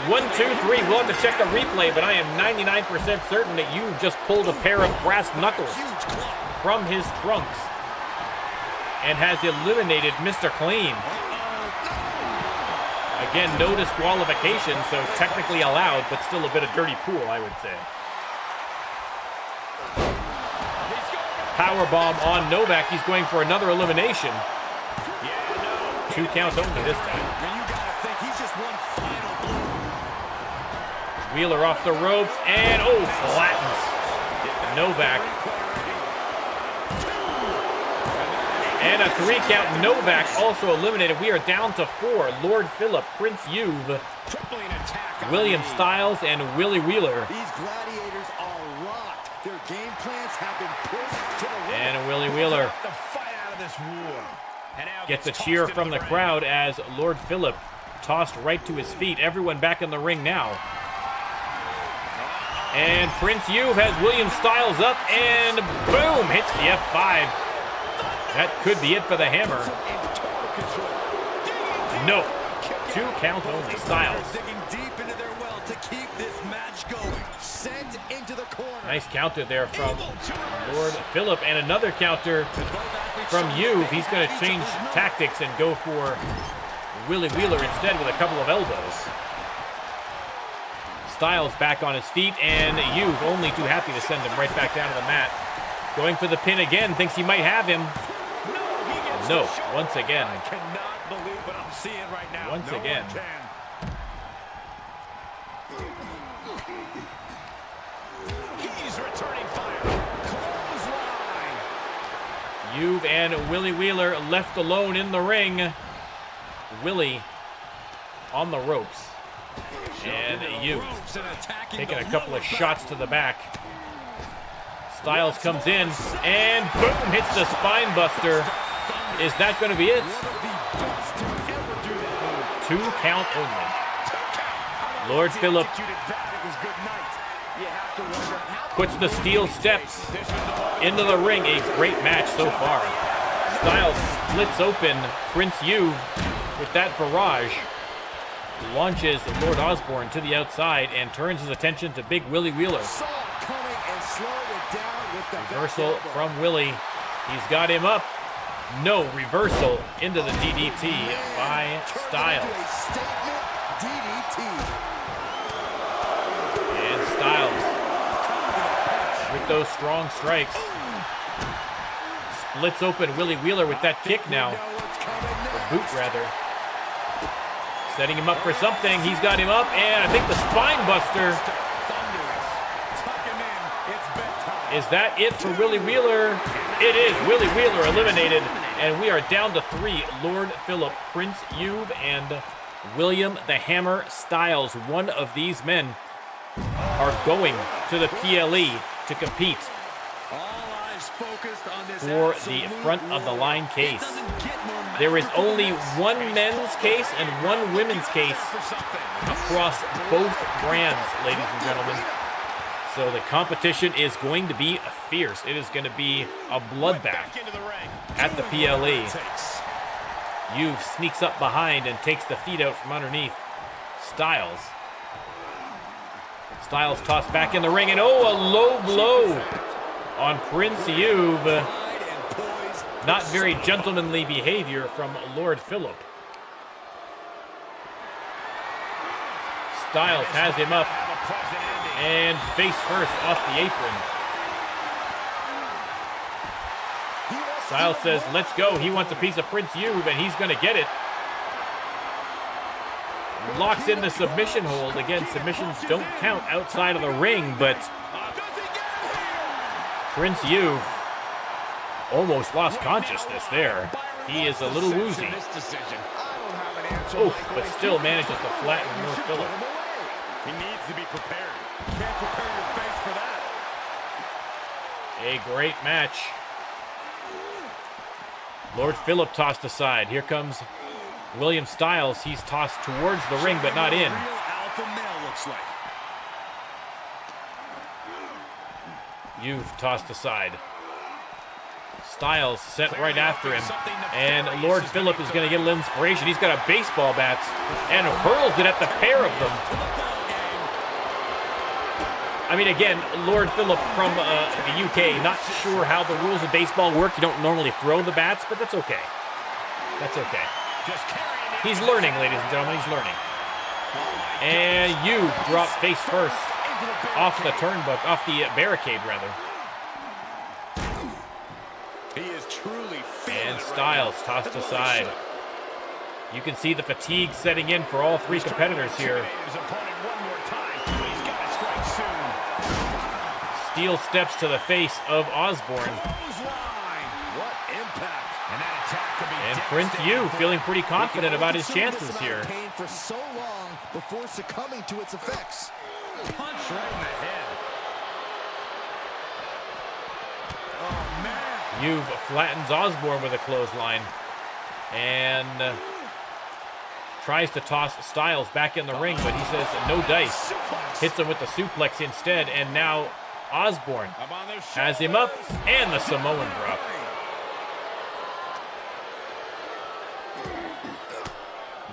1, 2, 3. We'll have to check the replay, but I am 99% certain that you just pulled a pair of brass knuckles from his trunks and has eliminated Mr. Clean. Again, no disqualification, so technically allowed, but still a bit of dirty pool, I would say. Powerbomb on Novak. He's going for another elimination. 2 counts only this time. Wheeler off the ropes, and flattens Novak. And a 3 count. Novak also eliminated. We are down to 4. Lord Phillip, Prince Youve, William Styles, and Willie Wheeler. These gladiators are locked. Their game plans have been pushed to the limit. And Willie Wheeler gets a cheer from the crowd as Lord Phillip tossed right to his feet. Everyone back in the ring now. And Prince Youve has William Styles up, and boom, hits the F5. That could be it for the Hammer. No. 2 count only. Styles. Nice counter there from Lord Phillip, and another counter from Youve. He's going to change tactics and go for Willie Wheeler instead with a couple of elbows. Styles back on his feet, and Youve only too happy to send him right back down to the mat. Going for the pin again, thinks he might have him. No, once again. I cannot believe what I'm seeing right now. Once again. He's returning fire. Clothesline. Youve and Willie Wheeler left alone in the ring. Willie on the ropes. And Youve taking a couple of shots to the back. Styles comes in, and boom, hits the spine buster. Is that going to be it? 2 count only. Lord Phillip puts the steel steps into the ring. A great match so far. Styles splits open Prince Youve with that barrage. Launches Lord Osborne to the outside and turns his attention to Big Willie Wheeler. Reversal from Willie. He's got him up. No, reversal into the DDT by Styles. And Styles with those strong strikes. Splits open Willie Wheeler with that kick now. Or boot, rather. Setting him up for something. He's got him up, and I think the spine buster. Is that it for Willie Wheeler? It is. Willie Wheeler eliminated, and we are down to 3. Lord Phillip, Prince Youve, and William the Hammer Styles. One of these men are going to the PLE to compete for the front of the line case. There is only 1 men's case and 1 women's case across both brands, ladies and gentlemen. So the competition is going to be fierce. It is going to be a bloodbath at the PLE. Youve sneaks up behind and takes the feet out from underneath Styles. Styles tossed back in the ring, and a low blow on Prince Youve. Not very gentlemanly behavior from Lord Phillip. Styles has him up and face first off the apron. Styles says, let's go. He wants a piece of Prince Yube, and he's going to get it. Locks in the submission hold. Again, submissions don't count outside of the ring, but Prince Yube almost lost consciousness there. He is a little woozy. Oof, but still manages to flatten Lord Phillip. He needs to be prepared. Can't prepare your face for that. A great match. Lord Phillip tossed aside. Here comes William Styles. He's tossed towards the ring, but not in. You've tossed aside. Styles sent right after him, and Lord Phillip is going to get a little inspiration. He's got a baseball bat and hurls it at the pair of them. I mean, again, Lord Phillip from the UK, not sure how the rules of baseball work. You don't normally throw the bats, but that's okay. That's okay. He's learning, ladies and gentlemen. He's learning. And you drop face first off the turnbuckle, off the barricade, rather. He is truly and Styles tossed aside. You can see the fatigue setting in for all three competitors here. Steel steps to the face of Osborne. And Prince Yu feeling pretty confident about his chances here. For so long before succumbing to its effects. Punch right in the head. Oh, man. Yu flattens Osborne with a clothesline. And tries to toss Styles back in the ring, but he says no dice. Hits him with the suplex instead, and now Osborne has him up, and the Samoan drop.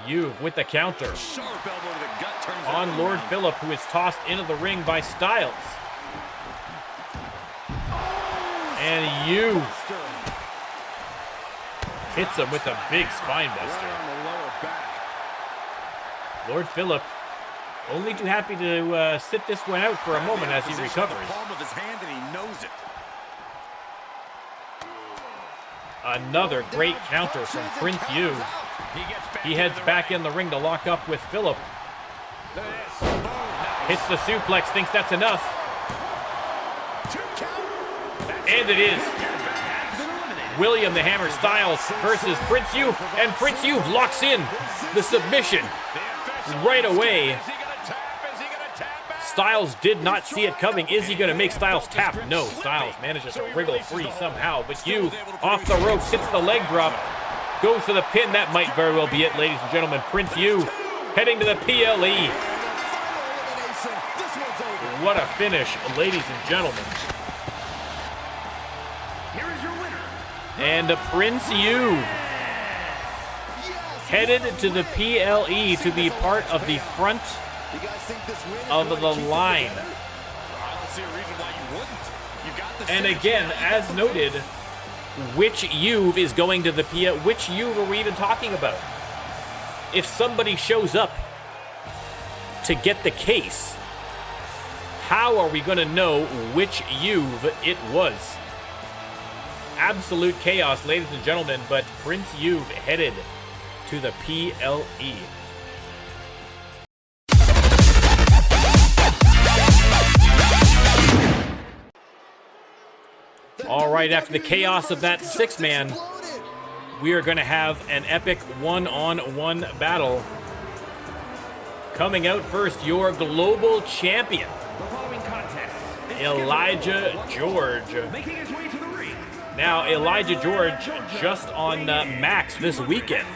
Yu with the counter on Lord Phillip, who is tossed into the ring by Styles. And Yu hits him with a big spine buster. Lord Phillip only too happy to sit this one out for a moment as he recovers. Another great counter from Prince Yu. He heads back in the ring to lock up with Phillip. Hits the suplex, thinks that's enough. And it is. William the Hammer Styles versus Prince Yu, and Prince Yu locks in the submission right away. Styles did not see it coming. Is he going to make Styles tap? No. Styles manages to wriggle free somehow, but Yu off the ropes, hits the leg drop, goes for the pin. That might very well be it, ladies and gentlemen. Prince Yu heading to the PLE. What a finish, ladies and gentlemen. And Prince Yu headed to the PLE to be part of the front of the line. And again, as noted, which Yu is going to the PLE? Which Yu are we even talking about? If somebody shows up to get the case, how are we going to know which Yu it was? Absolute chaos, ladies and gentlemen, but Prince Yu headed to the PLE. All right, after the chaos of that six-man, we are going to have an epic one-on-one battle. Coming out first, your global champion, Elijah George. Now, Elijah George just on Max this weekend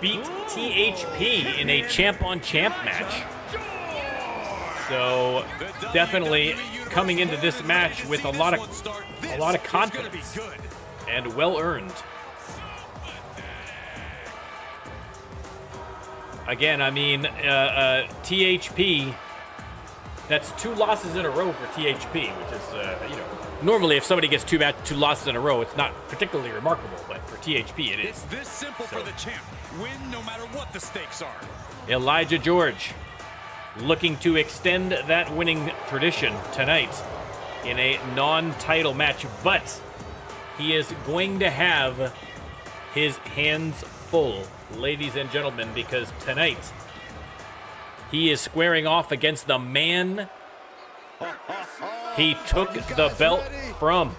beat THP in a champ-on-champ match. So definitely coming into this match with a lot of confidence and well earned. Again, I mean, THP. That's 2 losses in a row for THP, which is Normally, if somebody gets two losses in a row, it's not particularly remarkable, but for THP, it is. It's this simple for the champ. Win no matter what the stakes are. Elijah George looking to extend that winning tradition tonight in a non-title match, but he is going to have his hands full, ladies and gentlemen, because tonight he is squaring off against the man he took the belt from.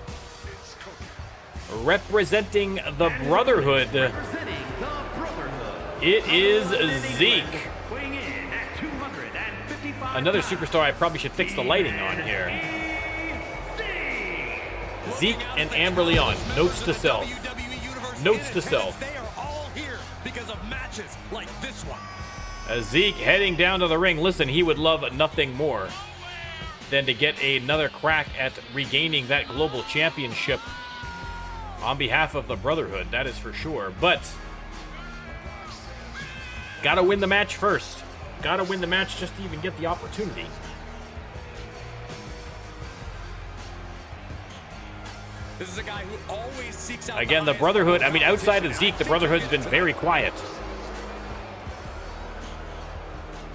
Representing the Brotherhood, it is Zeke. Another superstar I probably should fix the lighting on here. Zeke and Amber Leon, notes to self. Notes to self. They are all here because of matches like this one. Zeke heading down to the ring. Listen, he would love nothing more than to get another crack at regaining that global championship on behalf of the Brotherhood, that is for sure. But gotta win the match first. Gotta win the match just to even get the opportunity. This is a guy who always seeks out. Again, the Brotherhood, I mean, outside of Zeke, the Brotherhood's been very quiet.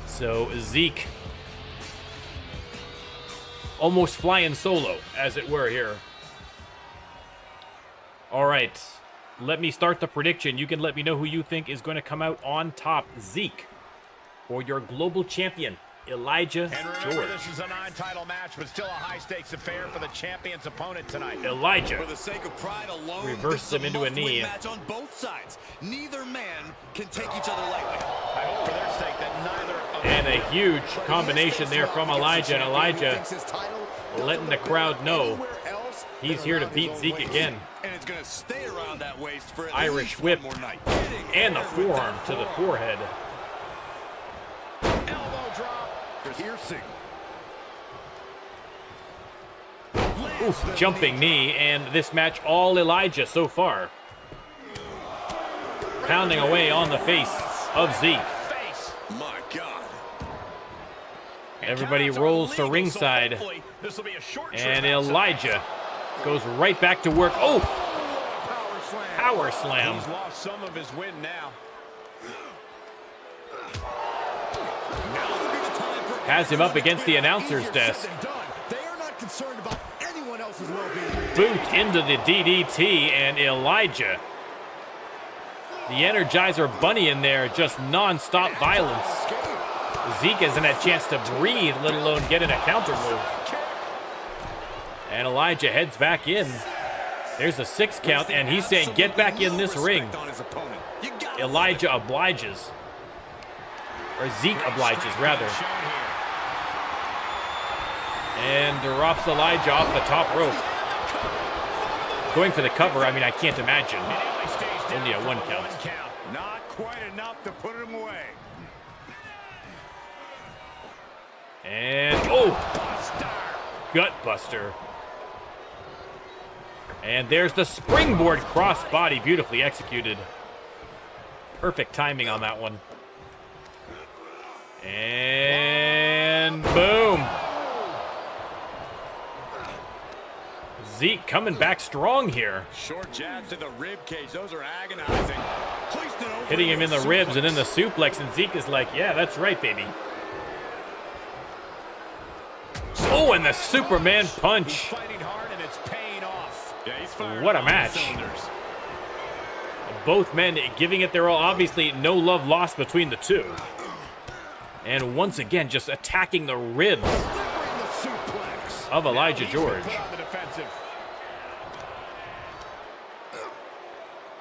So Zeke almost flying solo, as it were, here. All right, let me start the prediction. You can let me know who you think is going to come out on top. Zeke, or your global champion, Elijah George. This is a non-title match, but still a high-stakes affair for the champion's opponent tonight. Elijah. For the sake of pride alone, Reversed him into a knee. Match on both sides. Neither man can take each other lightly. I hope for their sake that neither of And a huge combination there from Elijah. And Elijah letting the crowd know he's here to beat Zeke again. And it's going to stay around that waist for at Irish least whip one more night. and the forearm to the forehead. elbow drop. Piercing. Oof, jumping knee, and this match all Elijah so far. Pounding away on the face of Zeke. My God. Everybody rolls to ringside, and Elijah goes right back to work. Oh, power slam. He's lost some of his win now. Has him up against the announcer's desk. They are not concerned about anyone else's well-being. Boot into the DDT, and Elijah, the Energizer Bunny in there, just non-stop violence. Zeke hasn't had a chance to breathe, let alone get in a counter move. And Elijah heads back in. There's a 6 count, and he's saying, get back in this ring. Elijah obliges. Or Zeke obliges, rather. And drops Elijah off the top rope. Going for the cover, I mean, I can't imagine. Only a 1 count. Not quite enough to put him away. And, oh! Gut buster. And there's the springboard crossbody, beautifully executed. Perfect timing on that one. And boom! Zeke coming back strong here. Short jabs to the rib cage. Those are agonizing. Hitting him in the ribs and then the suplex, and Zeke is like, yeah, that's right, baby. Oh, and the Superman punch. Fighting hard and it's paying off. Yeah, he's firing What a on all match. cylinders. Both men giving it their all. Obviously, no love lost between the two. And once again, just attacking the ribs of Elijah George.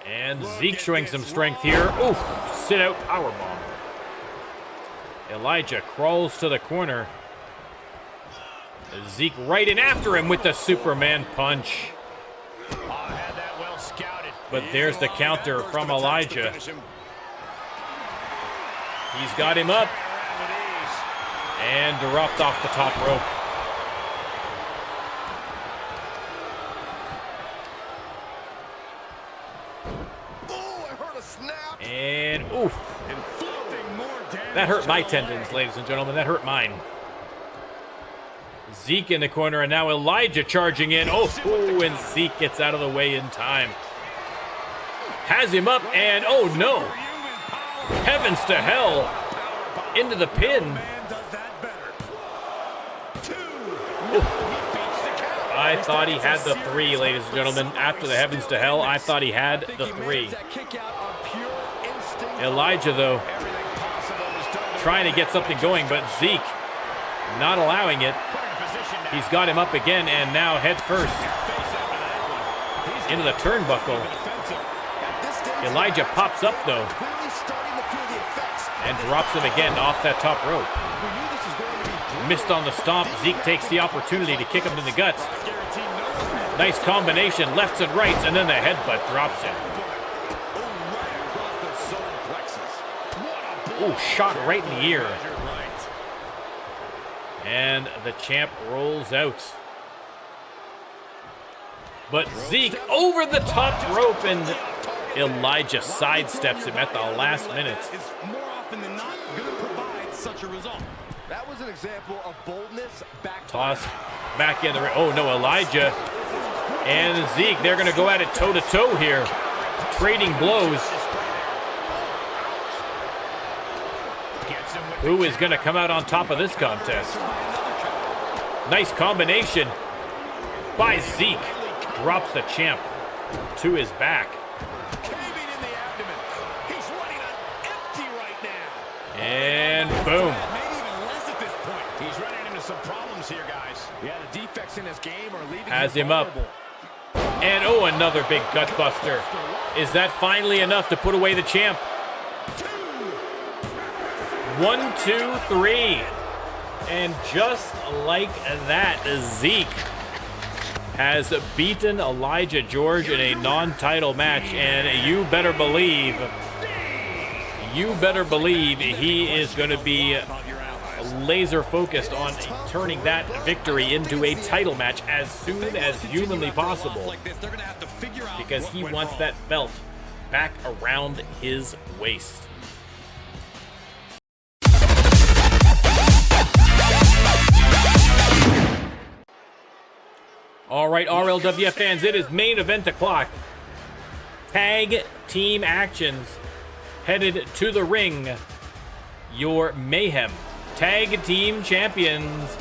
And Zeke showing some strength here. Oof, sit out powerbomb. Elijah crawls to the corner. Zeke right in after him with the Superman punch. But there's the counter from Elijah. He's got him up. And dropped off the top rope. And oof. That hurt my tendons, ladies and gentlemen. That hurt mine. Zeke in the corner, and now Elijah charging in. Oh, and Zeke gets out of the way in time. Has him up, and oh no. Heavens to hell. Into the pin. I thought he had the 3, ladies and gentlemen. After the heavens to hell, I thought he had the 3. Elijah, though, trying to get something going, but Zeke not allowing it. He's got him up again, and now head first into the turnbuckle. Elijah pops up, though, and drops him again off that top rope. Missed on the stomp. Zeke takes the opportunity to kick him in the guts. Nice combination, lefts and rights, and then the headbutt drops him. Ooh, shot right in the ear. And the champ rolls out. But Zeke over the top rope, and Elijah sidesteps him at the last minute. More often than not, going to provide such a result. That was an example of boldness back. Tossed back in the ring. Oh no, Elijah and Zeke, they're going to go at it toe to toe here. Trading blows. Who is going to come out on top of this contest? Nice combination by Zeke. Drops the champ to his back. And boom. He's running into some problems here, guys. Yeah, the defects in his game are leaving. Has him up. And oh, another big gut buster. Is that finally enough to put away the champ? 1, 2, 3. And just like that, Zeke has beaten Elijah George in a non-title match, and you better believe he is going to be laser focused on turning that victory into a title match as soon as humanly possible, because he wants that belt back around his waist. All right, RLWF fans, it is main event o'clock. Tag team actions. Headed to the ring, your Mayhem Tag Team Champions,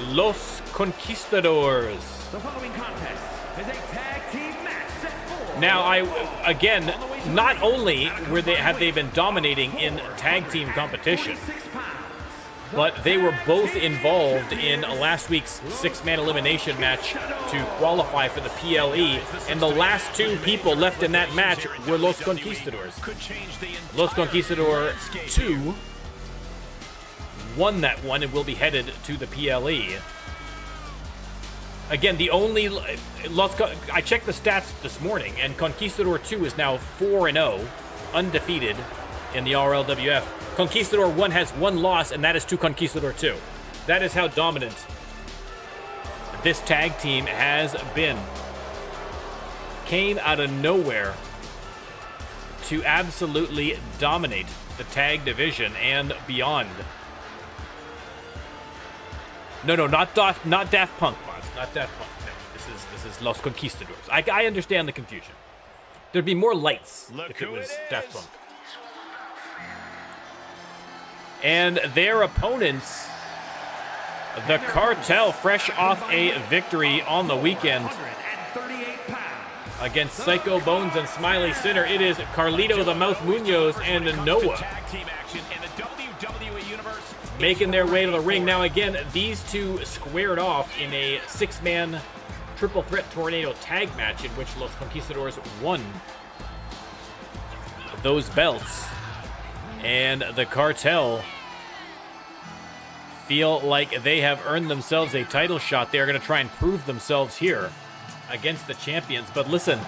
Los Conquistadores. The following contest is a tag team match set for. Now, again, not only have they been dominating in tag team competition, but they were both involved in last week's 6-man elimination match to qualify for the PLE, and the last 2 people left in that match were Los Conquistadores. Los Conquistadores 2 won that one and will be headed to the PLE. Again, the only I checked the stats this morning, and Conquistador 2 is now 4-0, undefeated in the RLWF. Conquistador 1 has 1 loss, and that is to Conquistador 2. That is how dominant this tag team has been. Came out of nowhere to absolutely dominate the tag division and beyond. No, not Daft Punk, Mars. Not Daft Punk. No, this is Los Conquistadors. I understand the confusion. There'd be more lights if it was Daft Punk. And their opponents, the Cartel, fresh off a victory on the weekend against Psycho Bones and Smiley Sinner. It is Carlito the Mouth Munoz and Noah making their way to the ring. Now again, these two squared off in a 6-man triple threat tornado tag match in which Los Conquistadores won those belts. And the Cartel feel like they have earned themselves a title shot. They're going to try and prove themselves here against the champions. But listen,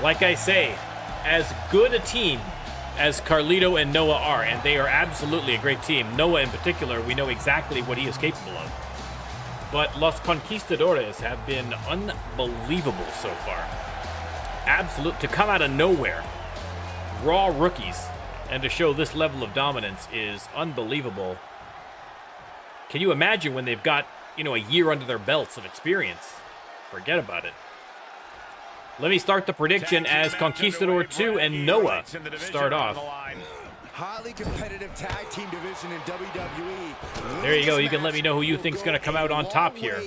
like I say, as good a team as Carlito and Noah are, and they are absolutely a great team. Noah in particular, we know exactly what he is capable of. But Los Conquistadores have been unbelievable so far. Absolute, to come out of nowhere, raw rookies, and to show this level of dominance is unbelievable. Can you imagine when they've got you know, a year under their belts of experience. Forget about it. Let me start the prediction as Conquistador 2 and Noah start off. Highly competitive tag team division in WWE. There you go. You can let me know who you think is going to come out on top here.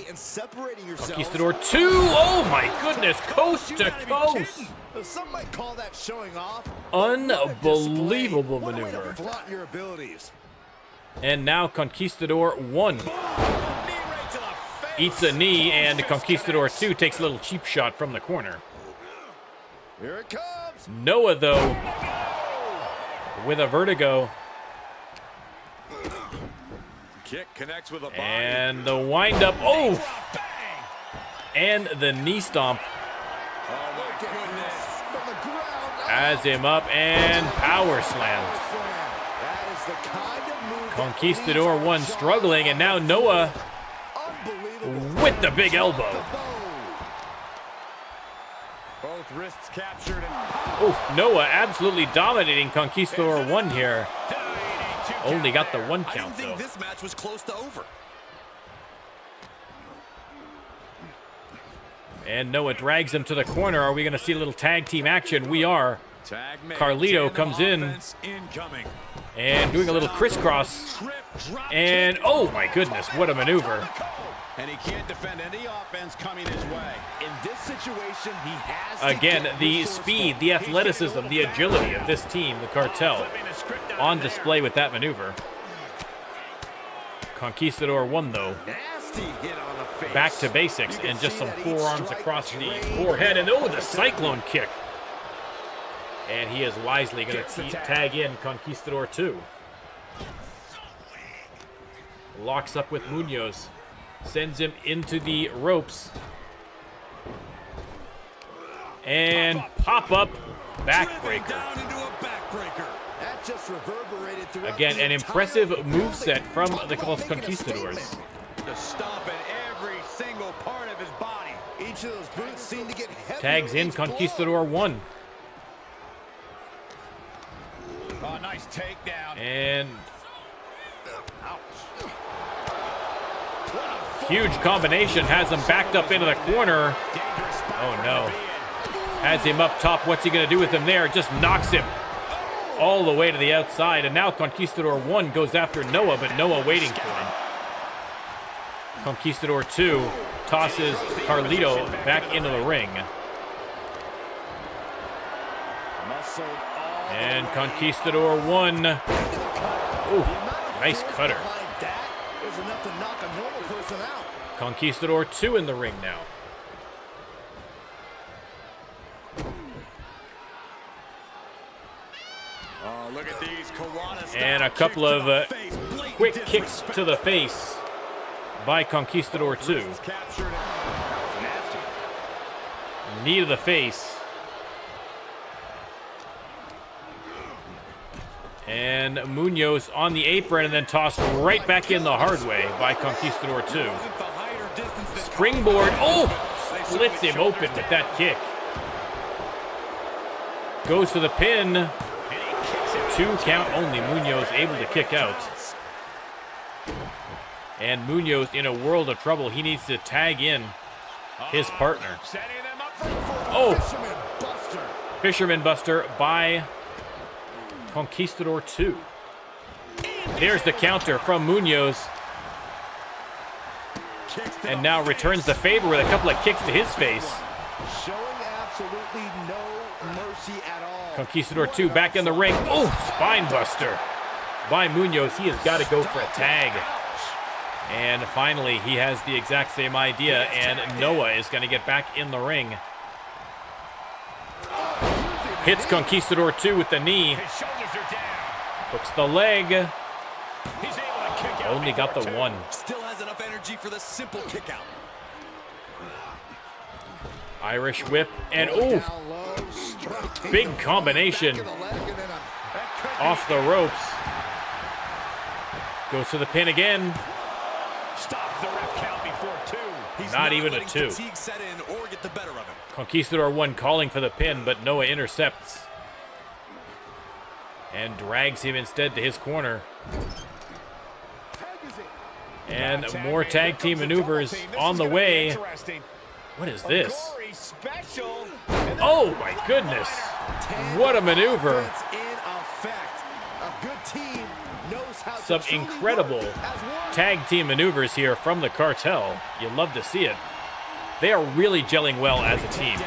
Conquistador 2. Oh my goodness. Coast to coast. Some might call that showing off. Unbelievable maneuver. Flaunt your abilities. And now Conquistador 1 eats a knee, and Conquistador 2 takes a little cheap shot from the corner. Here it comes. Noah, though, with a vertigo. Kick connects with a body. And the windup. Oh! And the knee stomp. Oh my goodness. From the ground. Has him up and power slammed. That is the kind of move. Conquistador 1 struggling, and now Noah with the big elbow. Both wrists captured. Oof, Noah absolutely dominating Conquistador 1 here. Only got the 1 count, though. This match was close to over. And Noah drags him to the corner. Are we going to see a little tag team action? We are. Carlito comes in and doing a little crisscross. And oh my goodness, what a maneuver. And he can't defend any offense coming his way. In this situation, he has Again, the speed, the athleticism, the agility of this team, the Cartel, on display with that maneuver. Conquistador 1, though. nasty hit on the face. Back to basics and just some forearms across the forehead. And oh, the cyclone kick. And he is wisely going to tag in Conquistador 2. Locks up with Munoz. Sends him into the ropes. And pop-up backbreaker. Down into a backbreaker. That just reverberated throughout. Again, an impressive moveset from the Conquistadors. To stomp at every single part of his body. Each of those boots seem to get heavier. Tags in Conquistador 1. Oh, nice takedown. And huge combination, has him backed up into the corner. Oh no. Has him up top. What's he going to do with him there? Just knocks him all the way to the outside. And now Conquistador 1 goes after Noah, but Noah waiting for him. Conquistador 2 tosses Carlito back into the ring. And Conquistador 1. Ooh, nice cutter. Conquistador 2 in the ring now. Oh, look at these And a couple of quick kicks to the face by Conquistador 2. Knee to the face. And Munoz on the apron and then tossed right back in the hard way by Conquistador 2. Springboard. Oh! Splits him open with that kick. Goes for the pin. 2 count only. Munoz able to kick out. And Munoz in a world of trouble. He needs to tag in his partner. Oh! Fisherman Buster by Conquistador 2. There's the counter from Munoz. And now returns the favor with a couple of kicks to his face. Showing absolutely no mercy at all. Conquistador 2 back in the ring. Oh, spine buster by Munoz. He has got to go for a tag. And finally, he has the exact same idea, and Noah is going to get back in the ring. Hits Conquistador 2 with the knee. Hooks the leg. Only got the 1. Still has enough energy for the simple kick out. Irish whip, and ooh, big combination off the ropes. Goes to the pin again. Stops the ref count before 2. Not even a 2. Conquistador 1 calling for the pin, but Noah intercepts. And drags him instead to his corner. And more tag team maneuvers on the way. What is this? Oh my goodness. What a maneuver. Some incredible tag team maneuvers here from the Cartel. You love to see it. They are really gelling well as a team,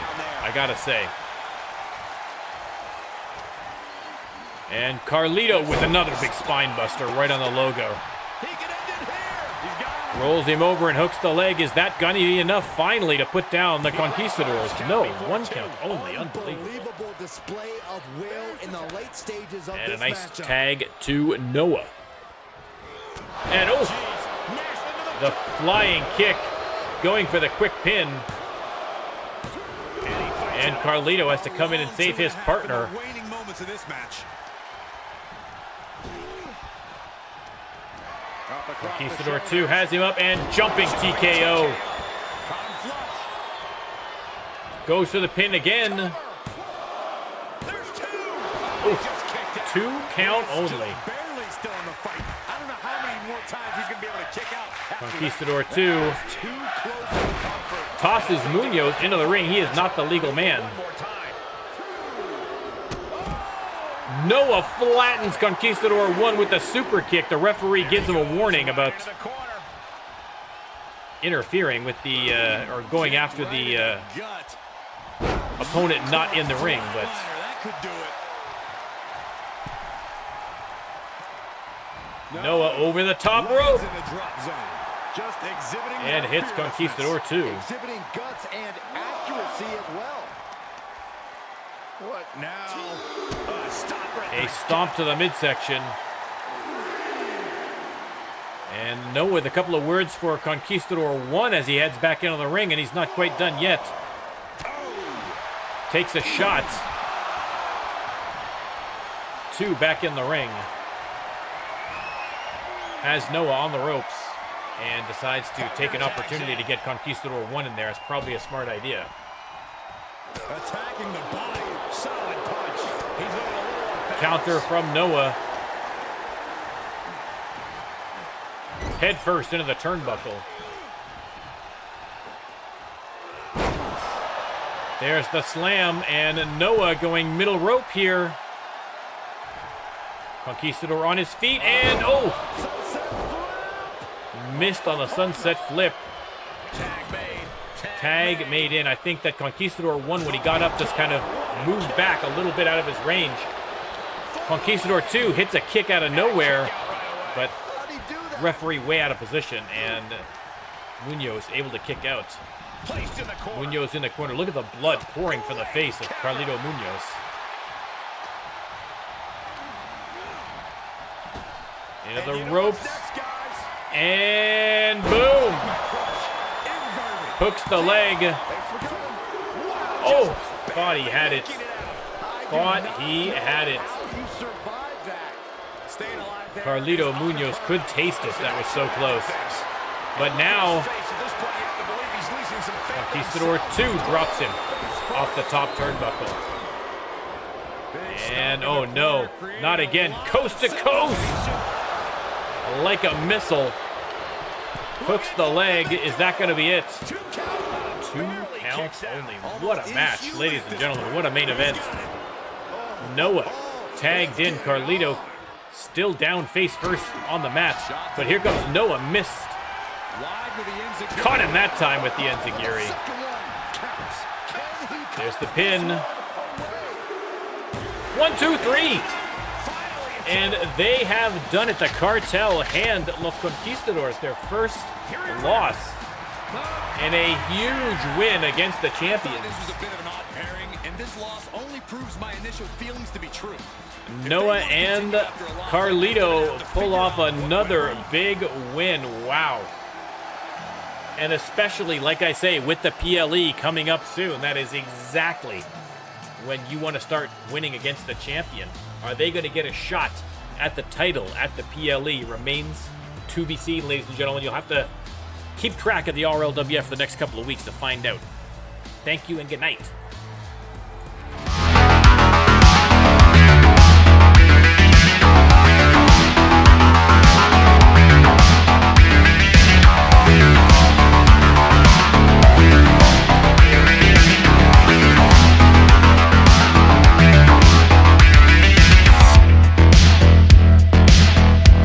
I gotta say. And Carlito with another big spine buster right on the logo. Rolls him over and hooks the leg. Is that gonna be enough finally to put down the Conquistadors? No, 1 count only. Unbelievable. Display of will in the late stages of and this a nice matchup. tag to Noah. And oh, the flying kick, going for the quick pin. And Carlito has to come in and save his partner. Conquistador 2 has him up and jumping TKO. Goes for the pin again. Oof. 2 count only. Conquistador 2 tosses Munoz into the ring. He is not the legal man. Noah flattens Conquistador 1 with a super kick. The referee gives him a warning about interfering with the, or going after the opponent not in the ring, but Noah over the top rope and hits Conquistador 2. Exhibiting guts and accuracy as well. What now? A stomp to the midsection. And Noah with a couple of words for Conquistador 1 as he heads back into the ring, and he's not quite done yet. Takes a shot. 2 back in the ring. Has Noah on the ropes and decides to take an opportunity to get Conquistador 1 in there. It's probably a smart idea. Attacking the body. Solid punch. He's looking a little Counter from Noah. Head first into the turnbuckle. There's the slam, and Noah going middle rope here. Conquistador on his feet, and oh! Missed on the sunset flip. Tag made in. I think that Conquistador 1, when he got up, just kind of moved back a little bit out of his range. Conquistador 2 hits a kick out of nowhere, but referee way out of position, and Munoz able to kick out. Munoz in the corner. Look at the blood pouring from the face of Carlito Munoz. Into the ropes. And boom! Hooks the leg. Oh, thought he had it. Thought he had it. Carlito Munoz could taste it. That was so close. But now, Conquistador 2 drops him off the top turnbuckle. And oh no, not again. Coast to coast! Like a missile. Hooks the leg. Is that going to be it? 2 counts only. What a match, ladies and gentlemen. What a main event. Noah tagged in. Carlito still down face first on the mat. But here comes Noah. Missed. Caught him that time with the enziguri. There's the pin. 1, 2, 3. And they have done it. The Cartel hand Los Conquistadors their first loss. And a huge win against the champions. This was a bit of an odd pairing, and this loss only proves my initial feelings to be true. Noah and Carlito pull off another big win. Wow. And especially, like I say, with the PLE coming up soon, that is exactly when you want to start winning against the champion. Are they going to get a shot at the title at the PLE? Remains to be seen, ladies and gentlemen. You'll have to keep track of the RLWF the next couple of weeks to find out. Thank you and good night.